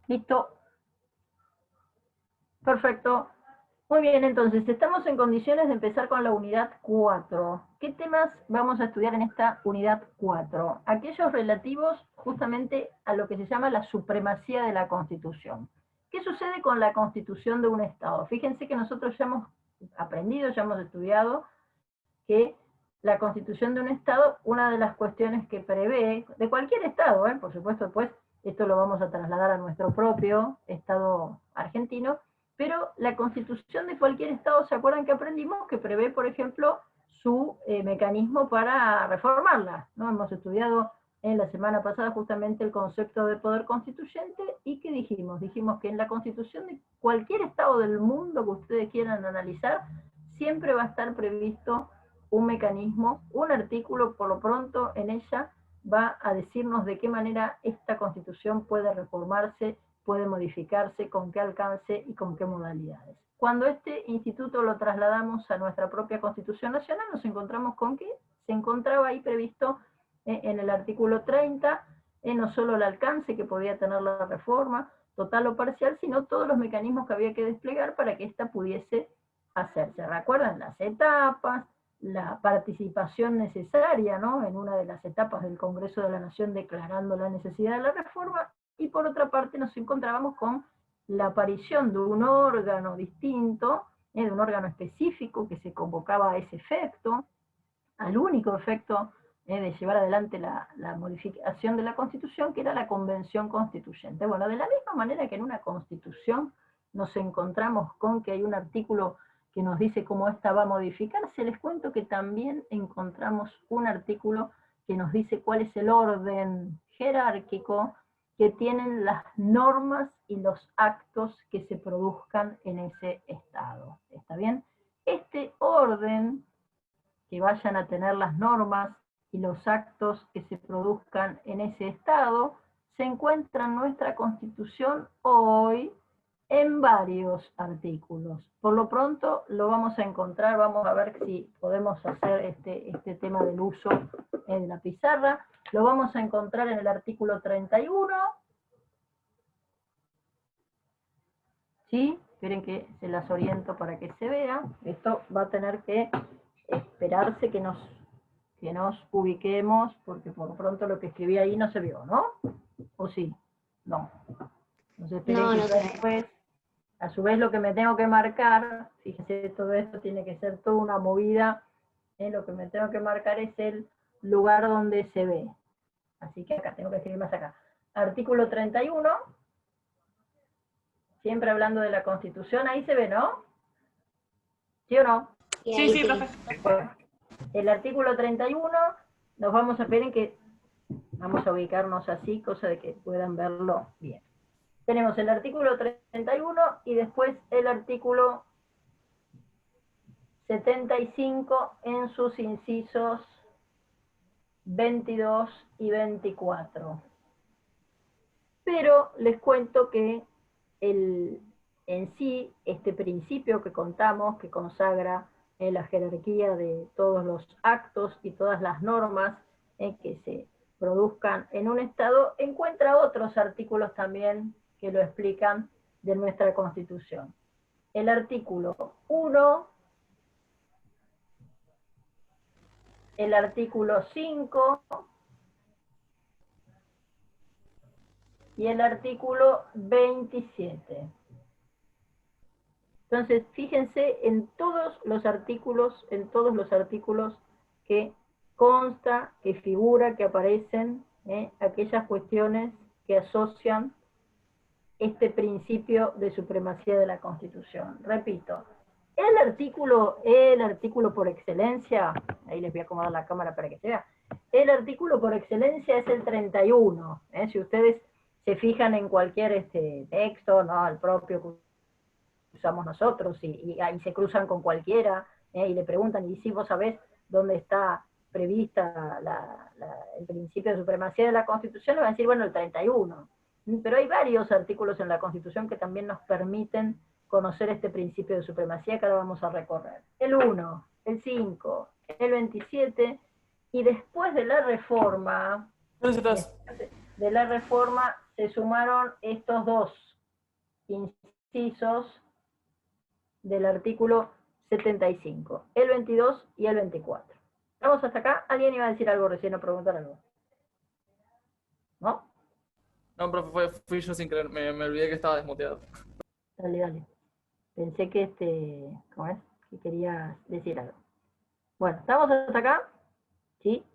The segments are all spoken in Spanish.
Listo. Perfecto. Muy bien, entonces, estamos en condiciones de empezar con la unidad 4. ¿Qué temas vamos a estudiar en esta unidad 4? Aquellos relativos justamente a lo que se llama la supremacía de la Constitución. ¿Qué sucede con la Constitución de un Estado? Fíjense que nosotros ya hemos aprendido, ya hemos estudiado que la Constitución de un Estado, una de las cuestiones que prevé, de cualquier Estado, por supuesto, después esto lo vamos a trasladar a nuestro propio Estado argentino, pero la Constitución de cualquier Estado, ¿se acuerdan que aprendimos? Que prevé, por ejemplo, su mecanismo para reformarla, ¿no? Hemos estudiado en la semana pasada justamente el concepto de poder constituyente, y ¿qué dijimos? Dijimos que en la Constitución de cualquier Estado del mundo que ustedes quieran analizar, siempre va a estar previsto un mecanismo, un artículo, por lo pronto en ella va a decirnos de qué manera esta Constitución puede reformarse, puede modificarse, con qué alcance y con qué modalidades. Cuando este instituto lo trasladamos a nuestra propia Constitución Nacional, nos encontramos con que se encontraba ahí previsto en el artículo 30, no solo el alcance que podía tener la reforma, total o parcial, sino todos los mecanismos que había que desplegar para que ésta pudiese hacerse. ¿Recuerdan? Las etapas, la participación necesaria, ¿no?, en una de las etapas del Congreso de la Nación declarando la necesidad de la reforma, y por otra parte nos encontrábamos con la aparición de un órgano distinto, de un órgano específico que se convocaba a ese efecto, al único efecto de llevar adelante la modificación de la Constitución, que era la Convención Constituyente. Bueno, de la misma manera que en una Constitución nos encontramos con que hay un artículo que nos dice cómo esta va a modificarse, les cuento que también encontramos un artículo que nos dice cuál es el orden jerárquico que tienen las normas y los actos que se produzcan en ese Estado. ¿Está bien? Este orden que vayan a tener las normas y los actos que se produzcan en ese Estado, se encuentra en nuestra Constitución hoy en varios artículos. Por lo pronto lo vamos a encontrar, vamos a ver si podemos hacer este tema del uso en la pizarra. Lo vamos a encontrar en el artículo 31. ¿Sí? Esperen que se las oriento para que se vea. Esto va a tener que esperarse que nos ubiquemos, porque por pronto lo que escribí ahí no se vio, ¿no? ¿O sí? No. Entonces esperen No, que no se ve. a su vez lo que me tengo que marcar, fíjense, todo esto tiene que ser toda una movida, lo que me tengo que marcar es el lugar donde se ve. Así que acá, tengo que escribir más acá. Artículo 31, siempre hablando de la Constitución, ahí se ve, ¿no? ¿Sí o no? Sí, sí, profe. Bueno, el artículo 31, nos vamos a esperar en que vamos a ubicarnos así, cosa de que puedan verlo bien. Tenemos el artículo 31 y después el artículo 75 en sus incisos 22 y 24. Pero les cuento que en sí, este principio que contamos, que consagra la jerarquía de todos los actos y todas las normas que se produzcan en un Estado, encuentra otros artículos también que lo explican de nuestra Constitución. El artículo 1, el artículo 5 y el artículo 27. Entonces, fíjense en todos los artículos que consta, que figura, que aparecen aquellas cuestiones que asocian este principio de supremacía de la Constitución. Repito, el artículo por excelencia, ahí les voy a acomodar la cámara para que se vea, el artículo por excelencia es el 31. Si ustedes se fijan en cualquier texto, ¿no?, el propio que usamos nosotros, y ahí se cruzan con cualquiera, y le preguntan, ¿y si vos sabés dónde está prevista el principio de supremacía de la Constitución? Le van a decir, bueno, el 31. Pero hay varios artículos en la Constitución que también nos permiten conocer este principio de supremacía que ahora vamos a recorrer. El 1, el 5, el 27, y después de la reforma, se sumaron estos dos incisos del artículo 75, el 22 y el 24. ¿Vamos hasta acá? ¿Alguien iba a decir algo recién o preguntar algo? ¿No? No, profe, fui yo sin querer, me olvidé que estaba desmuteado. Dale, dale. Pensé que ¿cómo es? Que quería decir algo. Bueno, ¿estamos hasta acá? ¿Sí?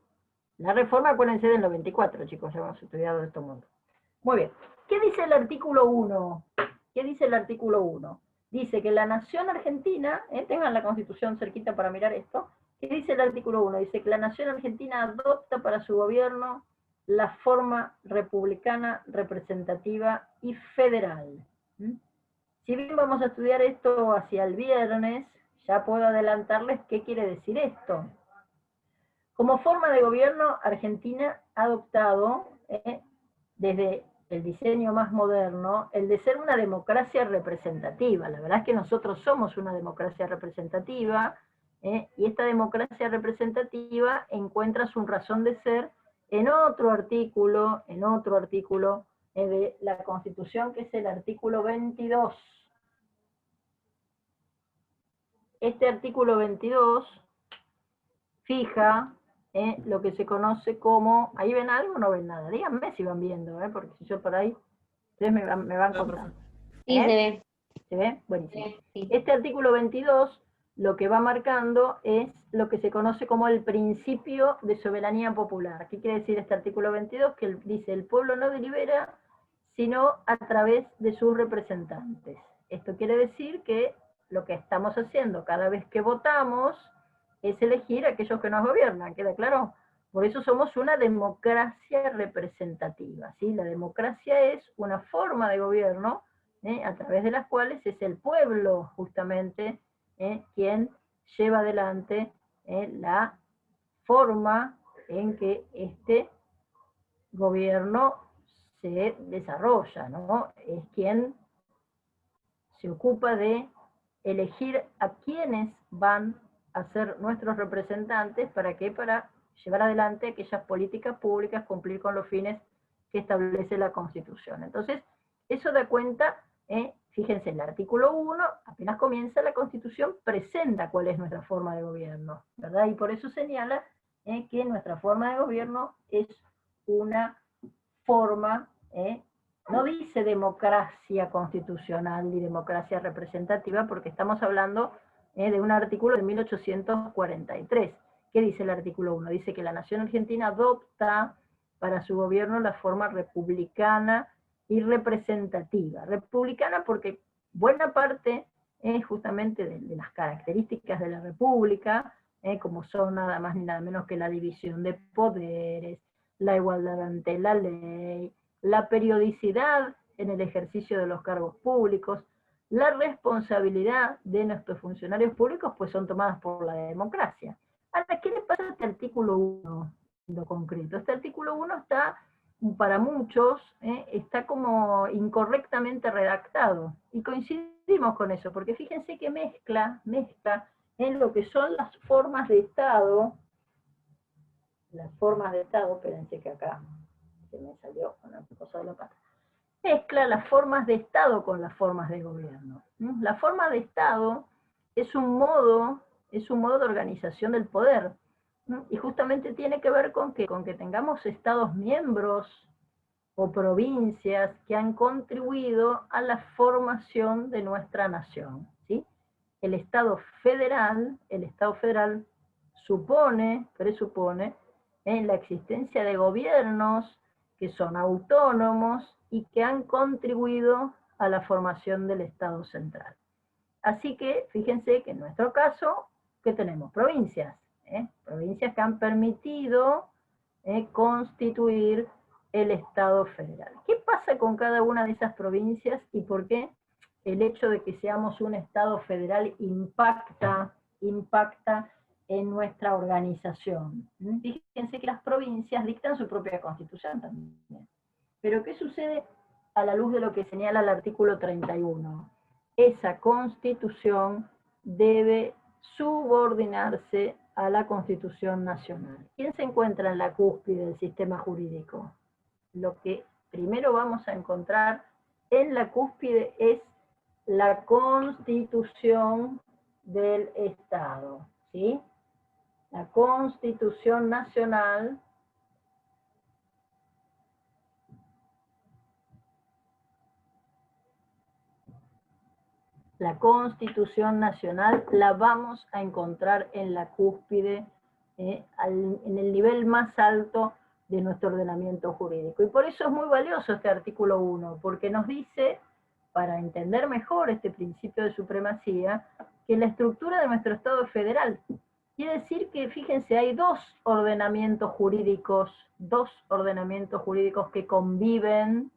La reforma, acuérdense del 94, chicos, ya hemos estudiado esto mundo. Muy bien. ¿Qué dice el artículo 1? ¿Qué dice el artículo 1? Dice que la nación argentina, tengan la Constitución cerquita para mirar esto, ¿qué dice el artículo 1? Dice que la nación argentina adopta para su gobierno la forma republicana, representativa y federal. ¿Mm? Si bien vamos a estudiar esto hacia el viernes, ya puedo adelantarles qué quiere decir esto. Como forma de gobierno, Argentina ha adoptado, desde el diseño más moderno, el de ser una democracia representativa. La verdad es que nosotros somos una democracia representativa, y esta democracia representativa encuentra su razón de ser en otro artículo de la Constitución, que es el artículo 22. Este artículo 22 fija lo que se conoce como, ¿ahí ven algo o no ven nada? Díganme si van viendo, porque si yo por ahí, ustedes me van contando. Sí, se ve. ¿Se ve? Buenísimo. Sí. Este artículo 22 lo que va marcando es lo que se conoce como el principio de soberanía popular. ¿Qué quiere decir este artículo 22? Que dice, el pueblo no delibera sino a través de sus representantes. Esto quiere decir que lo que estamos haciendo cada vez que votamos es elegir a aquellos que nos gobiernan, ¿queda claro? Por eso somos una democracia representativa, ¿sí? La democracia es una forma de gobierno, a través de las cuales es el pueblo justamente quien lleva adelante la forma en que este gobierno se desarrolla, ¿no? Es quien se ocupa de elegir a quienes van a ser nuestros representantes. ¿Para qué? Para llevar adelante aquellas políticas públicas, cumplir con los fines que establece la Constitución. Entonces, eso da cuenta, fíjense, el artículo 1, apenas comienza la Constitución, presenta cuál es nuestra forma de gobierno, ¿verdad? Y por eso señala que nuestra forma de gobierno es una forma, no dice democracia constitucional ni democracia representativa, porque estamos hablando de un artículo de 1843. ¿Qué dice el artículo 1? Dice que la nación argentina adopta para su gobierno la forma republicana y representativa. Republicana porque buena parte justamente de las características de la república, como son nada más ni nada menos que la división de poderes, la igualdad ante la ley, la periodicidad en el ejercicio de los cargos públicos, la responsabilidad de nuestros funcionarios públicos, pues son tomadas por la democracia. Ahora, ¿qué le pasa a este artículo 1 en lo concreto? Este artículo 1 está, para muchos, está como incorrectamente redactado, y coincidimos con eso, porque fíjense que mezcla en lo que son las formas de Estado, espérense que acá se me salió una cosa de la pata, mezcla las formas de Estado con las formas de gobierno. La forma de Estado es un modo de organización del poder, y justamente tiene que ver con que tengamos Estados miembros o provincias que han contribuido a la formación de nuestra nación, ¿sí? El Estado federal presupone la existencia de gobiernos que son autónomos y que han contribuido a la formación del Estado central. Así que fíjense que en nuestro caso, ¿qué tenemos? Provincias, provincias que han permitido constituir el Estado federal. ¿Qué pasa con cada una de esas provincias y por qué el hecho de que seamos un Estado federal impacta en nuestra organización? Fíjense que las provincias dictan su propia constitución también. Pero ¿qué sucede a la luz de lo que señala el artículo 31? Esa constitución debe subordinarse a la Constitución Nacional. ¿Quién se encuentra en la cúspide del sistema jurídico? Lo que primero vamos a encontrar en la cúspide es la Constitución del Estado, ¿sí? La Constitución Nacional la vamos a encontrar en la cúspide, en el nivel más alto de nuestro ordenamiento jurídico. Y por eso es muy valioso este artículo 1, porque nos dice, para entender mejor este principio de supremacía, que la estructura de nuestro Estado es federal. Quiere decir que, fíjense, hay dos ordenamientos jurídicos que conviven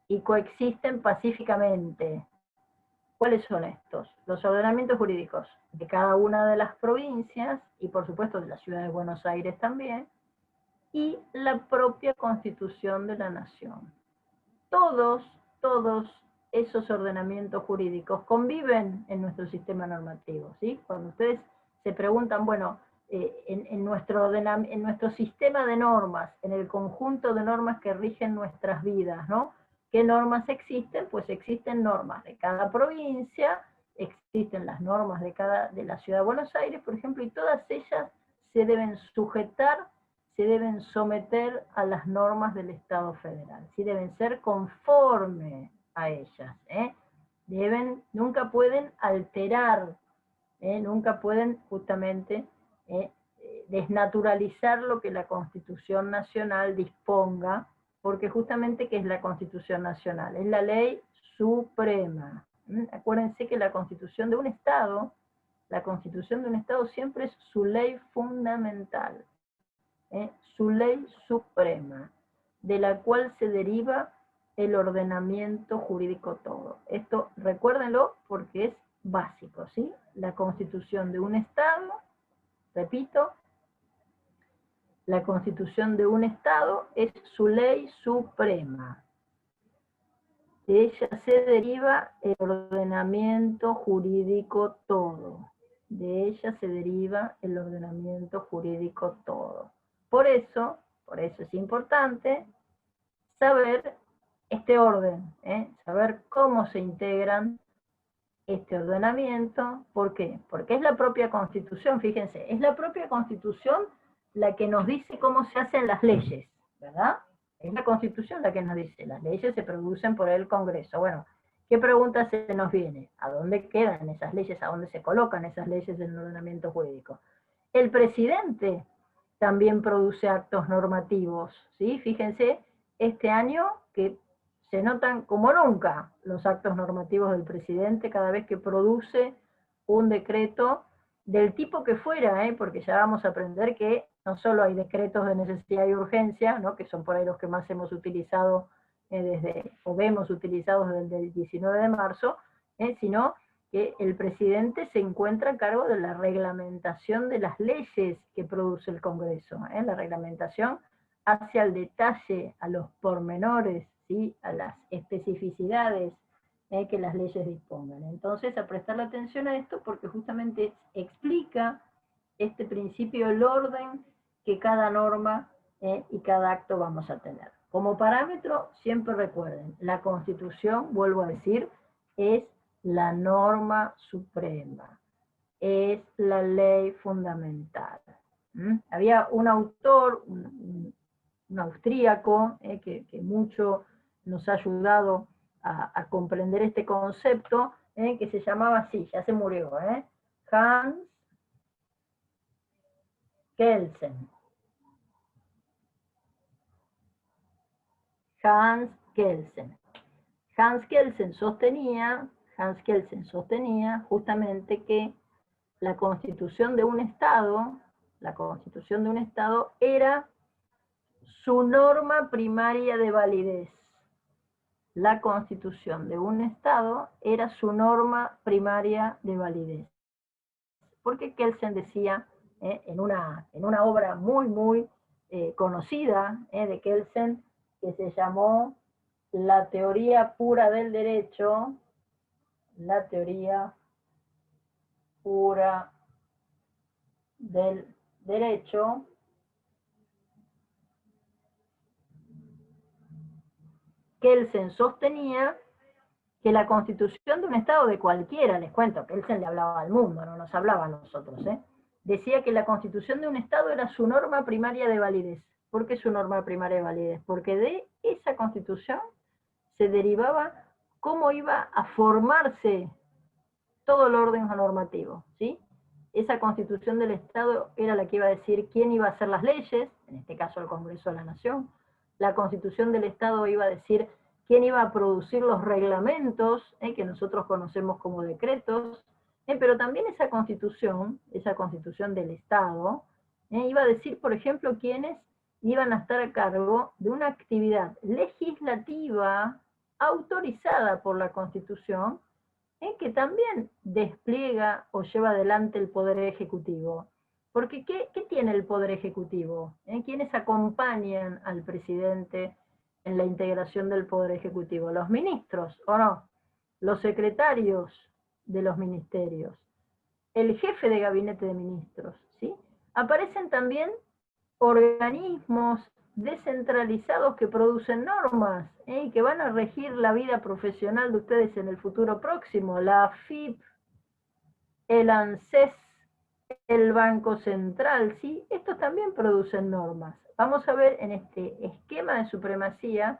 y coexisten pacíficamente. ¿Cuáles son estos? Los ordenamientos jurídicos de cada una de las provincias, y por supuesto de la ciudad de Buenos Aires también, y la propia Constitución de la Nación. Todos esos ordenamientos jurídicos conviven en nuestro sistema normativo, ¿sí? Cuando ustedes se preguntan, bueno, en nuestro sistema de normas, en el conjunto de normas que rigen nuestras vidas, ¿no? ¿Qué normas existen? Pues existen normas de cada provincia, existen las normas de la Ciudad de Buenos Aires, por ejemplo, y todas ellas se deben sujetar, se deben someter a las normas del Estado federal, ¿sí? Deben ser conforme a ellas, nunca pueden alterar, nunca pueden justamente desnaturalizar lo que la Constitución Nacional disponga, porque justamente, ¿qué es la Constitución Nacional? Es la ley suprema. Acuérdense que la Constitución de un Estado siempre es su ley fundamental, su ley suprema, de la cual se deriva el ordenamiento jurídico todo. Esto recuérdenlo porque es básico, ¿sí? La Constitución de un Estado, repito, la Constitución de un Estado es su ley suprema. De ella se deriva el ordenamiento jurídico todo. De ella se deriva el ordenamiento jurídico todo. Por eso es importante saber este orden, saber cómo se integran este ordenamiento. ¿Por qué? Porque es la propia Constitución, fíjense, es la propia Constitución la que nos dice cómo se hacen las leyes, ¿verdad? Es la Constitución la que nos dice, las leyes se producen por el Congreso. Bueno, ¿qué pregunta se nos viene? ¿A dónde quedan esas leyes? ¿A dónde se colocan esas leyes en el ordenamiento jurídico? El presidente también produce actos normativos, ¿sí? Fíjense, este año que se notan como nunca los actos normativos del presidente cada vez que produce un decreto del tipo que fuera, porque ya vamos a aprender que no solo hay decretos de necesidad y urgencia, ¿no? Que son por ahí los que más hemos utilizado o vemos utilizados desde el 19 de marzo, sino que el presidente se encuentra a cargo de la reglamentación de las leyes que produce el Congreso, la reglamentación hacia el detalle, a los pormenores, ¿sí? A las especificidades que las leyes dispongan. Entonces, a prestarle atención a esto porque justamente explica este principio, el orden que cada norma y cada acto vamos a tener. Como parámetro, siempre recuerden, la Constitución, vuelvo a decir, es la norma suprema, es la ley fundamental. Había un autor, un austríaco, que mucho nos ha ayudado a comprender este concepto, que se llamaba así, ya se murió, Hans Kelsen. Hans Kelsen. Hans Kelsen sostenía justamente que la constitución de un Estado era su norma primaria de validez. La constitución de un Estado era su norma primaria de validez. Porque Kelsen decía, en una obra muy conocida de Kelsen, que se llamó La teoría pura del derecho, la teoría pura del derecho, Kelsen sostenía que la constitución de un Estado de cualquiera, les cuento, Kelsen le hablaba al mundo, no nos hablaba a nosotros, decía que la constitución de un Estado era su norma primaria de validez. ¿Por qué su norma primaria de validez? Porque de esa constitución se derivaba cómo iba a formarse todo el orden normativo, ¿sí? Esa constitución del Estado era la que iba a decir quién iba a hacer las leyes, en este caso el Congreso de la Nación. La constitución del Estado iba a decir quién iba a producir los reglamentos, que nosotros conocemos como decretos, pero también esa constitución del Estado, iba a decir, por ejemplo, quiénes iban a estar a cargo de una actividad legislativa autorizada por la Constitución, que también despliega o lleva adelante el Poder Ejecutivo. Porque ¿qué tiene el Poder Ejecutivo? ¿Quiénes acompañan al presidente en la integración del Poder Ejecutivo? ¿Los ministros o no? Los secretarios de los ministerios, el jefe de gabinete de ministros, ¿sí? Aparecen también organismos descentralizados que producen normas, y que van a regir la vida profesional de ustedes en el futuro próximo, la AFIP, el ANSES, el Banco Central, ¿sí? Estos también producen normas. Vamos a ver en este esquema de supremacía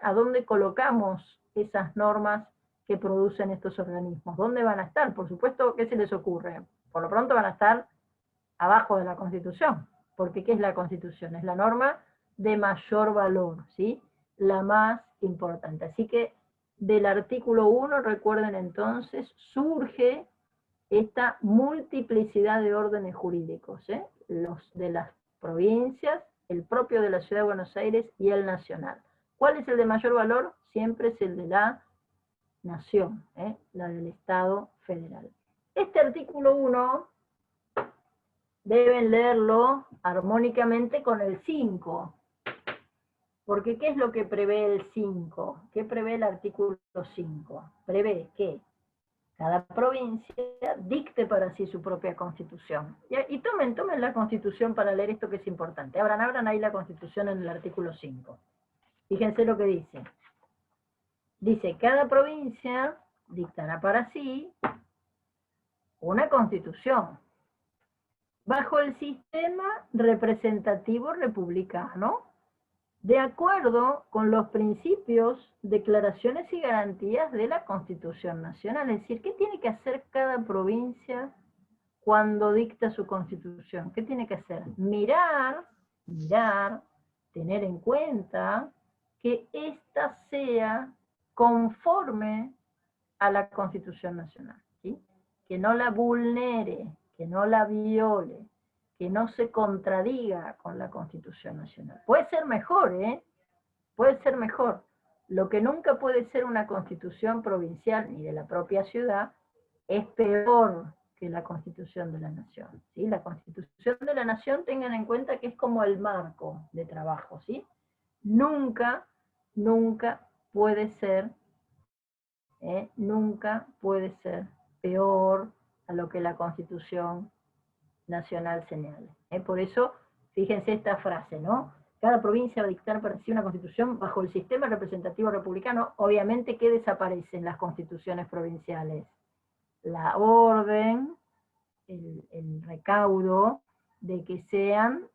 a dónde colocamos esas normas que producen estos organismos. ¿Dónde van a estar? Por supuesto, ¿qué se les ocurre? Por lo pronto van a estar abajo de la Constitución, porque ¿qué es la Constitución? Es la norma de mayor valor, ¿sí? La más importante. Así que del artículo 1, recuerden entonces, surge esta multiplicidad de órdenes jurídicos, los de las provincias, el propio de la Ciudad de Buenos Aires y el nacional. ¿Cuál es el de mayor valor? Siempre es el de la nación, la del Estado federal. Este artículo 1 deben leerlo armónicamente con el 5, porque ¿qué es lo que prevé el 5? ¿Qué prevé el artículo 5? Prevé que cada provincia dicte para sí su propia constitución. Y tomen la constitución para leer esto que es importante. Abran ahí la constitución en el artículo 5. Fíjense lo que dice. Dice, cada provincia dictará para sí una constitución bajo el sistema representativo republicano, de acuerdo con los principios, declaraciones y garantías de la Constitución Nacional. Es decir, ¿qué tiene que hacer cada provincia cuando dicta su Constitución? ¿Qué tiene que hacer? Mirar, tener en cuenta que ésta sea conforme a la Constitución Nacional, ¿sí? Que no la vulnere, que no la viole, que no se contradiga con la Constitución Nacional. Puede ser mejor, puede ser mejor. Lo que nunca puede ser una constitución provincial ni de la propia ciudad es peor que la Constitución de la Nación, ¿sí? La Constitución de la Nación, tengan en cuenta que es como el marco de trabajo, ¿sí? Nunca puede ser peor a lo que la Constitución Nacional señala. Por eso, fíjense esta frase, ¿no? Cada provincia va a dictar para sí una constitución bajo el sistema representativo republicano. Obviamente, ¿qué desaparece en las constituciones provinciales? La orden, el recaudo de que sean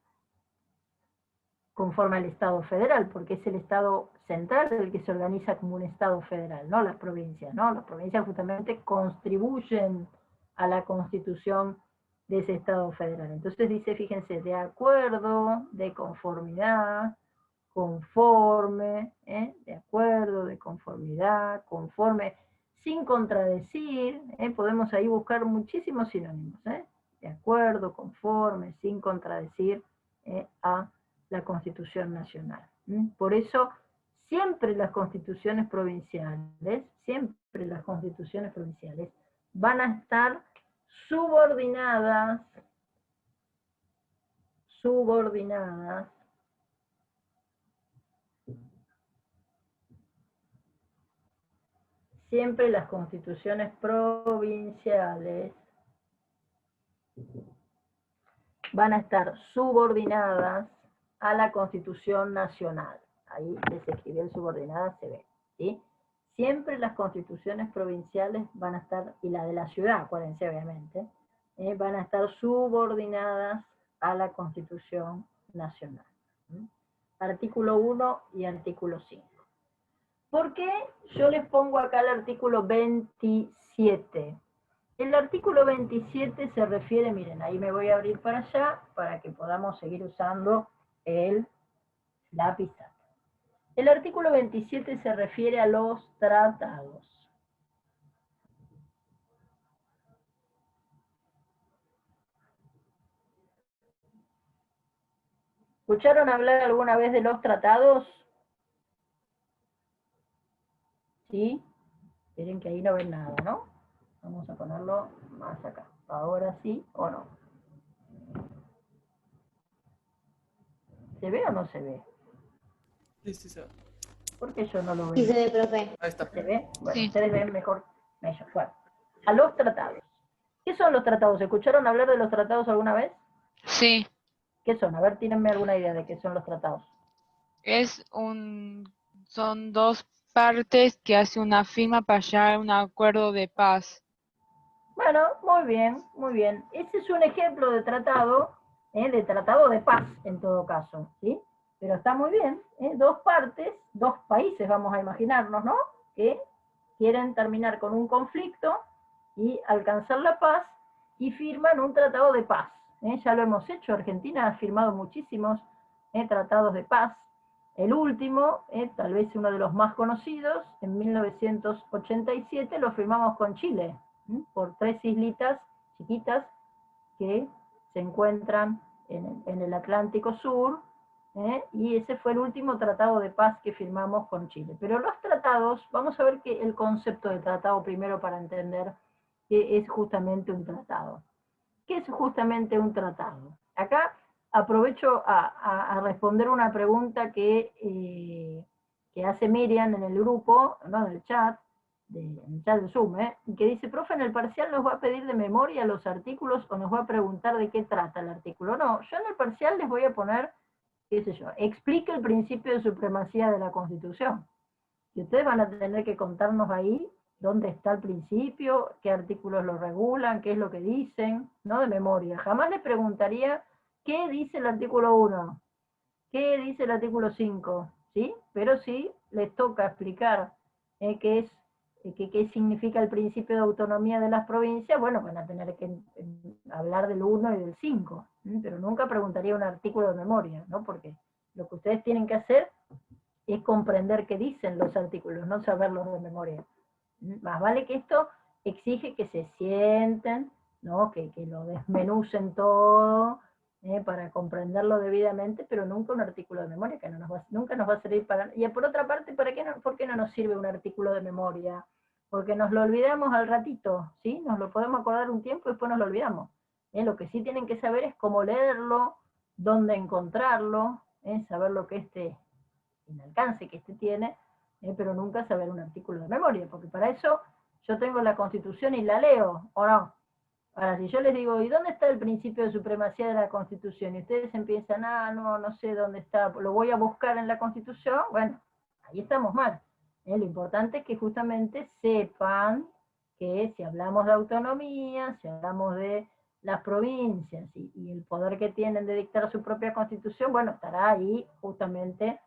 conforme al Estado federal, porque es el Estado central el que se organiza como un Estado federal, no las provincias, ¿no? Las provincias justamente contribuyen a la constitución de ese Estado federal. Entonces dice, fíjense, de acuerdo, de conformidad, conforme, de acuerdo, de conformidad, conforme, sin contradecir, podemos ahí buscar muchísimos sinónimos, de acuerdo, conforme, sin contradecir a la Constitución Nacional. Por eso, siempre las constituciones provinciales van a estar subordinadas siempre las constituciones provinciales van a estar subordinadas a la Constitución Nacional. ahí les escribí el subordinada, se ve, ¿sí? Siempre las constituciones provinciales van a estar, y la de la ciudad, acuérdense obviamente, van a estar subordinadas a la Constitución Nacional. ¿Sí? Artículo 1 y artículo 5. ¿Por qué yo les pongo acá el artículo 27? El artículo 27 se refiere, miren, ahí me voy a abrir para allá para que podamos seguir usando la pizarra. El artículo 27 se refiere a los tratados. ¿Escucharon hablar alguna vez de los tratados? ¿Sí? Miren que ahí no ven nada, ¿no? Vamos a ponerlo más acá. Ahora sí o no. ¿Se ve o no se ve? Sí, sí, se ve. ¿Por qué yo no lo veo? Sí se ve, profe. Ahí está. ¿Se ve? Bueno, Sí. ustedes ven mejor. Bueno, a los tratados. ¿Qué son los tratados? ¿Escucharon hablar de los tratados alguna vez? Sí, ¿Qué son? A ver, tírenme alguna idea de qué son los tratados. son dos partes que hacen una firma para llegar a un acuerdo de paz. Bueno, muy bien, muy bien. Ese es un ejemplo de tratado de paz en todo caso, ¿sí? Pero está muy bien, dos partes, dos países, vamos a imaginarnos, ¿no? Que quieren terminar con un conflicto y alcanzar la paz y firman un tratado de paz. Ya lo hemos hecho, Argentina ha firmado muchísimos tratados de paz. El último, tal vez uno de los más conocidos, en 1987 lo firmamos con Chile, por 3 islitas chiquitas que se encuentran en el Atlántico Sur, y ese fue el último tratado de paz que firmamos con Chile. Pero los tratados, vamos a ver que el concepto de tratado primero para entender qué es justamente un tratado. ¿Qué es justamente un tratado? Acá aprovecho a responder una pregunta que hace Miriam en el grupo, ¿no? En el chat de Zoom, que dice, profe, en el parcial nos va a pedir de memoria los artículos o nos va a preguntar de qué trata el artículo. No, yo en el parcial les voy a poner, qué sé yo, explique el principio de supremacía de la Constitución. Y ustedes van a tener que contarnos ahí dónde está el principio, qué artículos lo regulan, qué es lo que dicen, no de memoria. Jamás les preguntaría qué dice el artículo 1, qué dice el artículo 5, ¿sí? Pero sí les toca explicar qué significa el principio de autonomía de las provincias. Bueno, van a tener que hablar del 1 y del 5, pero nunca preguntaría un artículo de memoria, ¿no? Porque lo que ustedes tienen que hacer es comprender qué dicen los artículos, no saberlos de memoria. Más vale que esto exige que se sienten, ¿no? que lo desmenucen todo, para comprenderlo debidamente, pero nunca un artículo de memoria, que nunca nos va a servir para... Y por otra parte, ¿por qué no nos sirve un artículo de memoria? Porque nos lo olvidamos al ratito, ¿sí? Nos lo podemos acordar un tiempo y después nos lo olvidamos. Lo que sí tienen que saber es cómo leerlo, dónde encontrarlo, saber lo que el alcance que tiene, pero nunca saber un artículo de memoria, porque para eso yo tengo la Constitución y la leo, ¿o no? Ahora, si yo les digo, ¿y dónde está el principio de supremacía de la Constitución? Y ustedes empiezan, no sé dónde está, lo voy a buscar en la Constitución, bueno, ahí estamos mal. Lo importante es que justamente sepan que si hablamos de autonomía, si hablamos de las provincias y el poder que tienen de dictar su propia Constitución, bueno, estará ahí justamente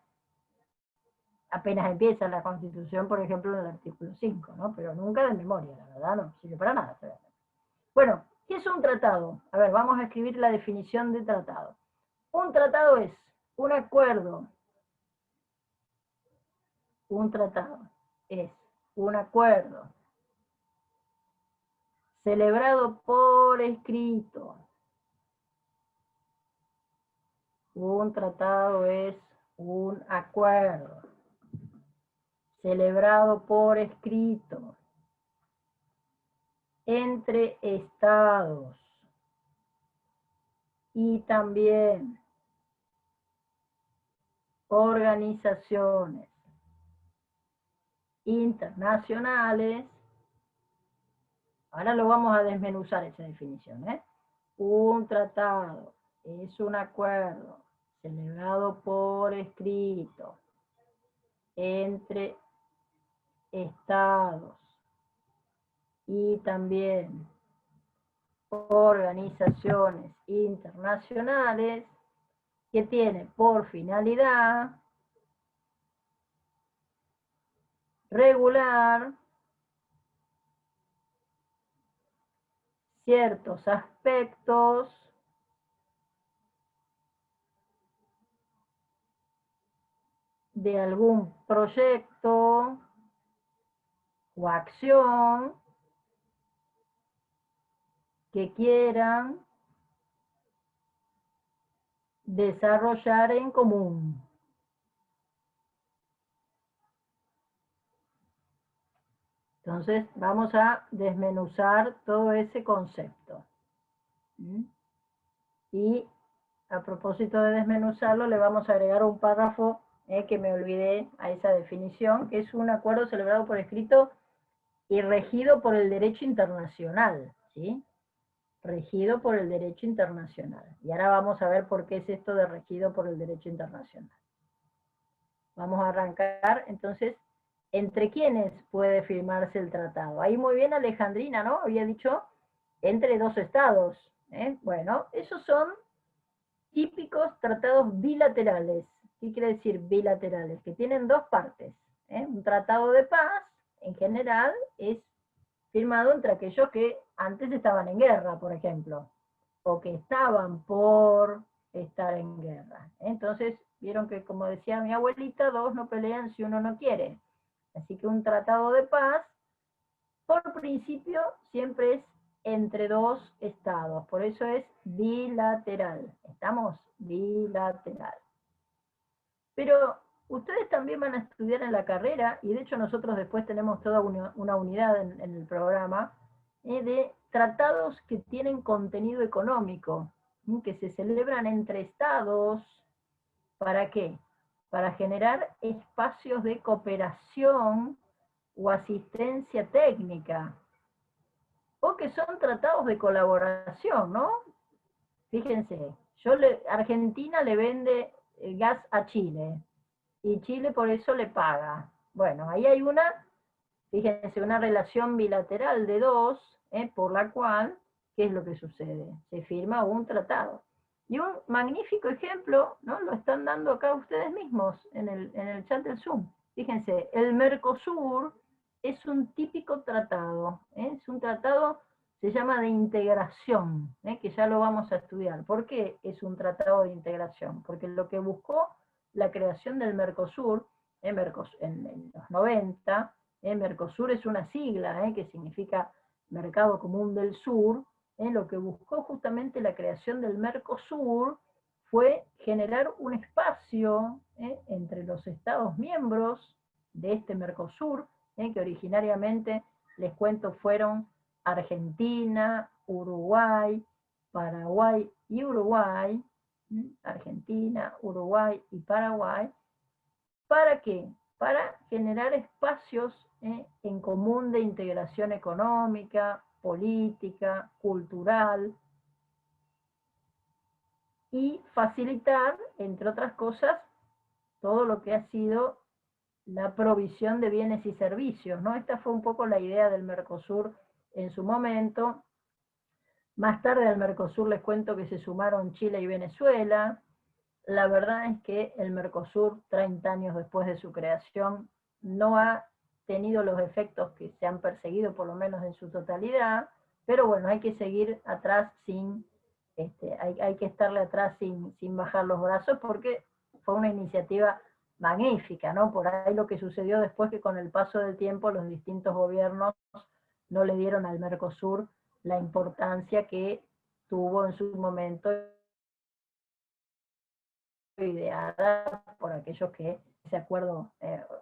apenas empieza la Constitución, por ejemplo, en el artículo 5, ¿no? Pero nunca de memoria, la verdad, no sirve para nada. Bueno, ¿qué es un tratado? A ver, vamos a escribir la definición de tratado. Un tratado es un acuerdo. Un tratado es un acuerdo celebrado por escrito. Un tratado es un acuerdo celebrado por escrito entre estados y también organizaciones internacionales. Ahora lo vamos a desmenuzar esa definición, Un tratado es un acuerdo celebrado por escrito entre estados y también organizaciones internacionales que tiene por finalidad regular ciertos aspectos de algún proyecto o acción que quieran desarrollar en común. Entonces vamos a desmenuzar todo ese concepto. Y a propósito de desmenuzarlo, le vamos a agregar un párrafo que me olvidé a esa definición, que es un acuerdo celebrado por escrito y regido por el derecho internacional, ¿sí? Regido por el derecho internacional. Y ahora vamos a ver por qué es esto de regido por el derecho internacional. Vamos a arrancar, entonces, ¿entre quiénes puede firmarse el tratado? Ahí muy bien Alejandrina, ¿no? Había dicho, entre dos estados. Bueno, esos son típicos tratados bilaterales. ¿Qué quiere decir bilaterales? Que tienen dos partes. Un tratado de paz, en general, es firmado entre aquellos que antes estaban en guerra, por ejemplo, o que estaban por estar en guerra. Entonces, vieron que, como decía mi abuelita, dos no pelean si uno no quiere. Así que un tratado de paz, por principio, siempre es entre dos estados, por eso es bilateral. ¿Estamos? Bilateral. Pero ustedes también van a estudiar en la carrera, y de hecho nosotros después tenemos toda una unidad en el programa, de tratados que tienen contenido económico, que se celebran entre estados. ¿Para qué? Para generar espacios de cooperación o asistencia técnica, o que son tratados de colaboración, ¿no? Fíjense, Argentina le vende gas a Chile, y Chile por eso le paga. Bueno, ahí hay fíjense, una relación bilateral de dos, por la cual, ¿qué es lo que sucede? Se firma un tratado. Y un magnífico ejemplo, ¿no? Lo están dando acá ustedes mismos en el chat del Zoom. Fíjense, el Mercosur es un típico tratado, es un tratado, se llama de integración, que ya lo vamos a estudiar. ¿Por qué es un tratado de integración? Porque lo que buscó la creación del Mercosur, en los 90, Mercosur es una sigla que significa Mercado Común del Sur. Lo que buscó justamente la creación del Mercosur fue generar un espacio entre los Estados miembros de este Mercosur, que originariamente, les cuento, fueron Argentina, Uruguay, Paraguay y Uruguay. Argentina, Uruguay y Paraguay. ¿Para qué? Para generar espacios en común de integración económica, política, cultural, y facilitar, entre otras cosas, todo lo que ha sido la provisión de bienes y servicios, ¿no? Esta fue un poco la idea del Mercosur en su momento. Más tarde al Mercosur les cuento que se sumaron Chile y Venezuela. La verdad es que el Mercosur, 30 años después de su creación, no ha tenido los efectos que se han perseguido, por lo menos en su totalidad, pero bueno, hay que seguir atrás hay que estarle atrás sin bajar los brazos, porque fue una iniciativa magnífica, ¿no? Por ahí lo que sucedió después, que con el paso del tiempo los distintos gobiernos no le dieron al Mercosur la importancia que tuvo en su momento, ideada por aquellos que ese acuerdo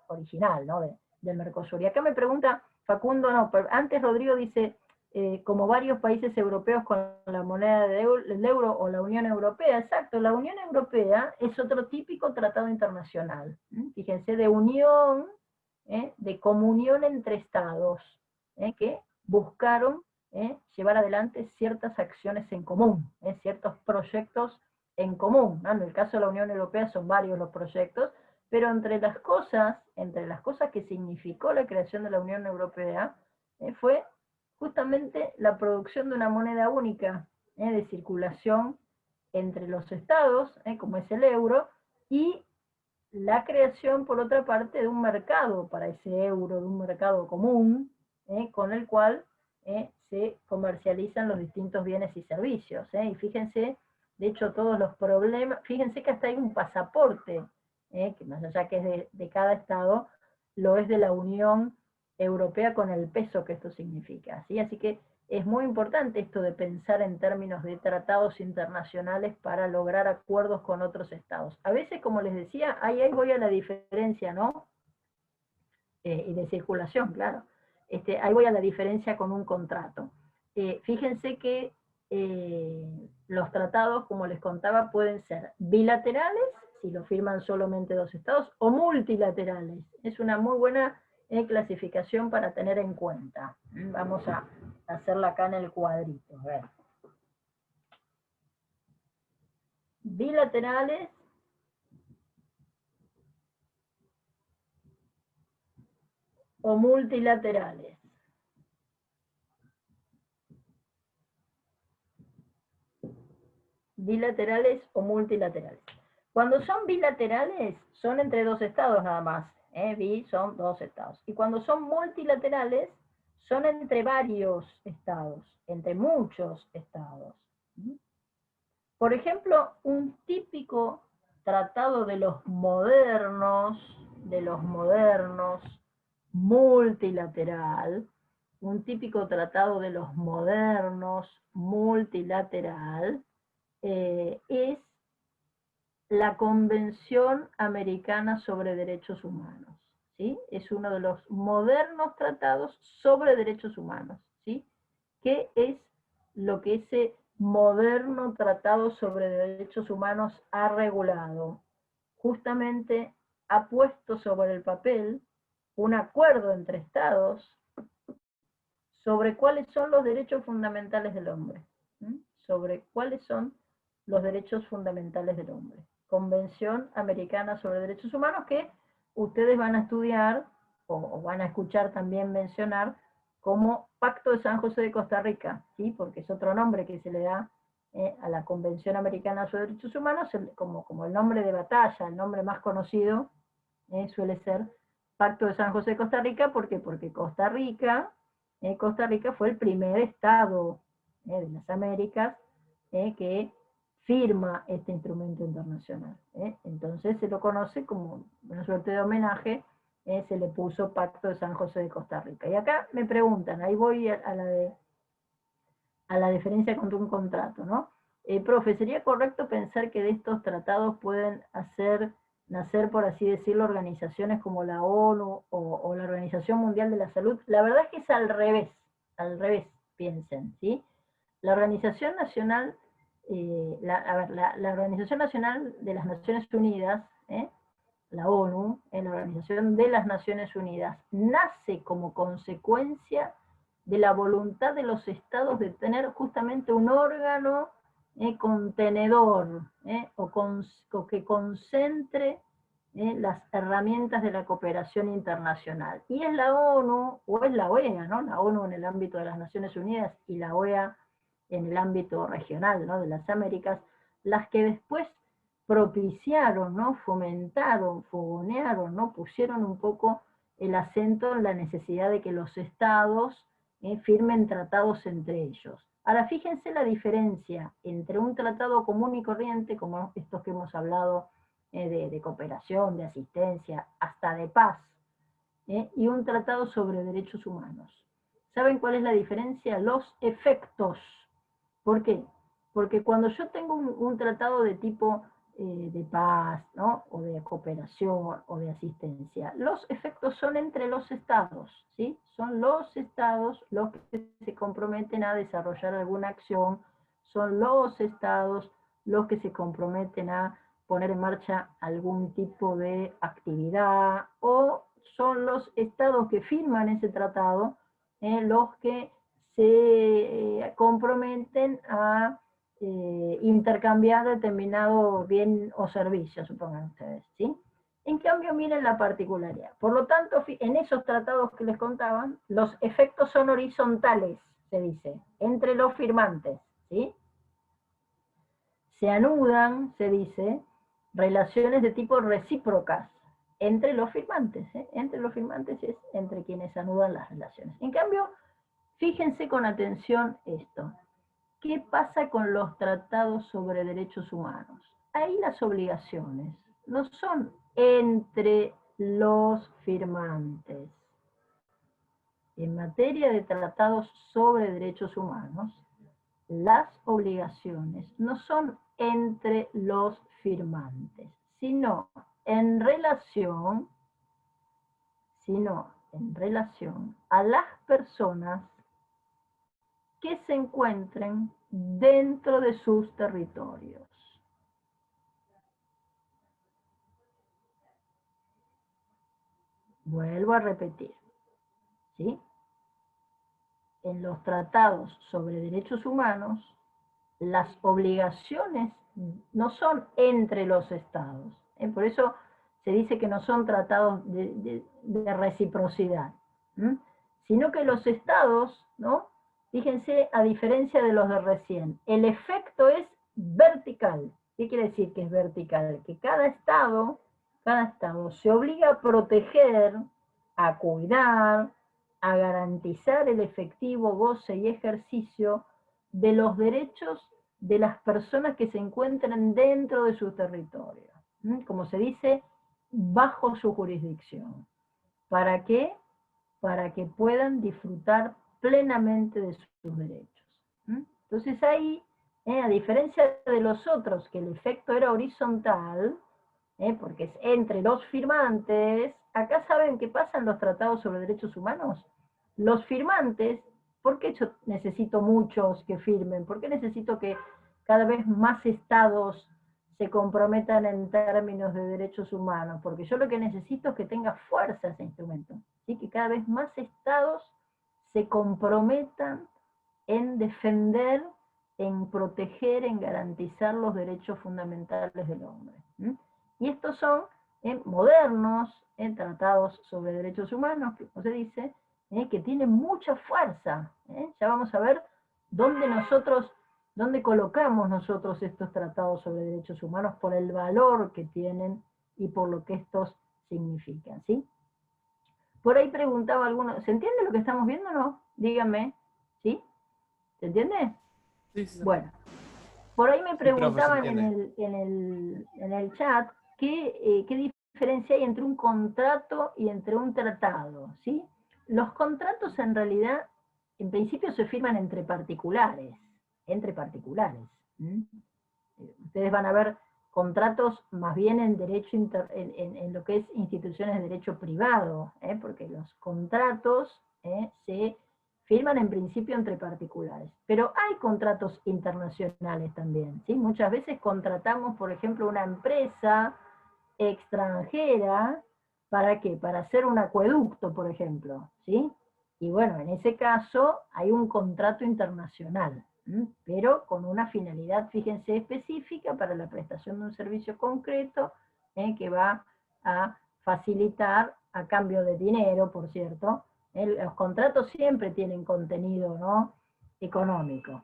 original, ¿no? del Mercosur. Y acá me pregunta Facundo, no, pero antes Rodrigo dice, como varios países europeos con la moneda del euro o la Unión Europea. Exacto, la Unión Europea es otro típico tratado internacional. Fíjense, de unión, de comunión entre estados, que buscaron llevar adelante ciertas acciones en común, ciertos proyectos en común, ¿no? En el caso de la Unión Europea son varios los proyectos, Pero entre las cosas que significó la creación de la Unión Europea, fue justamente la producción de una moneda única, de circulación entre los estados, como es el euro, y la creación, por otra parte, de un mercado para ese euro, de un mercado común, con el cual se comercializan los distintos bienes y servicios. Y fíjense, de hecho, todos los problemas, fíjense que hasta hay un pasaporte, que más allá que es de cada estado, lo es de la Unión Europea con el peso que esto significa. ¿sí? Así que es muy importante esto de pensar en términos de tratados internacionales para lograr acuerdos con otros estados. A veces, como les decía, ahí voy a la diferencia, ¿no? Y de circulación, claro. Ahí voy a la diferencia con un contrato. Fíjense que los tratados, como les contaba, pueden ser bilaterales, si lo firman solamente dos estados, o multilaterales. Es una muy buena clasificación para tener en cuenta. Vamos a hacerla acá en el cuadrito. A ver. Bilaterales o multilaterales. Bilaterales o multilaterales. Cuando son bilaterales, son entre dos estados nada más. Son dos estados. Y cuando son multilaterales, son entre varios estados, entre muchos estados. Por ejemplo, un típico tratado de los modernos, multilateral, un típico tratado de los modernos multilateral, es la Convención Americana sobre Derechos Humanos. ¿sí? Es uno de los modernos tratados sobre derechos humanos. ¿sí? ¿Qué es lo que ese moderno tratado sobre derechos humanos ha regulado? Justamente ha puesto sobre el papel un acuerdo entre estados sobre cuáles son los derechos fundamentales del hombre. Sobre cuáles son los derechos fundamentales del hombre. Convención Americana sobre Derechos Humanos, que ustedes van a estudiar o van a escuchar también mencionar como Pacto de San José de Costa Rica, ¿sí? Porque es otro nombre que se le da a la Convención Americana sobre Derechos Humanos, como el nombre de batalla, el nombre más conocido suele ser Pacto de San José de Costa Rica. ¿Por qué? Porque Costa Rica fue el primer estado de las Américas que firma este instrumento internacional. Entonces se lo conoce como una suerte de homenaje, se le puso Pacto de San José de Costa Rica. Y acá me preguntan, ahí voy a la diferencia con un contrato, ¿no? Profe, ¿sería correcto pensar que de estos tratados pueden nacer, por así decirlo, organizaciones como la ONU o la Organización Mundial de la Salud? La verdad es que es al revés, piensen, ¿sí? La Organización Nacional, la Organización Nacional de las Naciones Unidas, la ONU, la Organización de las Naciones Unidas, nace como consecuencia de la voluntad de los estados de tener justamente un órgano contenedor, o que concentre las herramientas de la cooperación internacional. Y es la ONU, o es la OEA, ¿no? La ONU en el ámbito de las Naciones Unidas y la OEA en el ámbito regional, ¿no? De las Américas, las que después propiciaron, ¿no? Fomentaron, fogonearon, ¿no? Pusieron un poco el acento en la necesidad de que los estados firmen tratados entre ellos. Ahora, fíjense la diferencia entre un tratado común y corriente, como estos que hemos hablado, de cooperación, de asistencia, hasta de paz, y un tratado sobre derechos humanos. ¿Saben cuál es la diferencia? Los efectos. ¿Por qué? Porque cuando yo tengo un tratado de tipo de paz, ¿no? O de cooperación o de asistencia, los efectos son entre los estados, ¿sí? Son los estados los que se comprometen a desarrollar alguna acción, son los estados los que se comprometen a poner en marcha algún tipo de actividad, o son los estados que firman ese tratado los que se comprometen a intercambiar determinado bien o servicio, supongan ustedes, ¿sí? En cambio, miren la particularidad. Por lo tanto, en esos tratados que les contaban, los efectos son horizontales, se dice, entre los firmantes, ¿sí? Se anudan, se dice, relaciones de tipo recíprocas entre los firmantes, ¿eh? Entre los firmantes es entre quienes anudan las relaciones. En cambio, fíjense con atención esto. ¿Qué pasa con los tratados sobre derechos humanos? Ahí las obligaciones no son entre los firmantes. En materia de tratados sobre derechos humanos, las obligaciones no son entre los firmantes, sino en relación a las personas que se encuentren dentro de sus territorios. Vuelvo a repetir, ¿sí? En los tratados sobre derechos humanos, las obligaciones no son entre los estados. Por eso se dice que no son tratados de reciprocidad, sino que los estados, ¿no? Fíjense, a diferencia de los de recién, el efecto es vertical. ¿Qué quiere decir que es vertical? Que cada estado se obliga a proteger, a cuidar, a garantizar el efectivo goce y ejercicio de los derechos de las personas que se encuentran dentro de su territorio. Como se dice, bajo su jurisdicción. ¿Para qué? Para que puedan disfrutar plenamente de sus derechos. Entonces ahí, a diferencia de los otros, que el efecto era horizontal, porque es entre los firmantes, acá saben qué pasa en los tratados sobre derechos humanos. Los firmantes, ¿por qué yo necesito muchos que firmen? ¿Por qué necesito que cada vez más estados se comprometan en términos de derechos humanos? Porque yo lo que necesito es que tenga fuerza ese instrumento, ¿sí? Que cada vez más estados se comprometan en defender, en proteger, en garantizar los derechos fundamentales del hombre. Y estos son modernos, tratados sobre derechos humanos, que, como se dice, que tienen mucha fuerza. Ya vamos a ver dónde colocamos nosotros estos tratados sobre derechos humanos por el valor que tienen y por lo que estos significan, ¿sí? Por ahí preguntaba alguno, ¿se entiende lo que estamos viendo o no? Díganme, ¿sí? ¿Se entiende? Sí, sí. Bueno, por ahí me Sí, profe, se preguntaban entiende. en el chat qué diferencia hay entre un contrato y entre un tratado, ¿sí? Los contratos en realidad, en principio se firman entre particulares, Ustedes van a ver contratos más bien en derecho en lo que es instituciones de derecho privado, porque los contratos se firman en principio entre particulares. Pero hay contratos internacionales también, ¿sí? Muchas veces contratamos, por ejemplo, una empresa extranjera, ¿para qué? Para hacer un acueducto, por ejemplo, ¿sí? Y bueno, en ese caso hay un contrato internacional, pero con una finalidad, fíjense, específica para la prestación de un servicio concreto que va a facilitar a cambio de dinero, por cierto. Los contratos siempre tienen contenido, ¿no?, económico.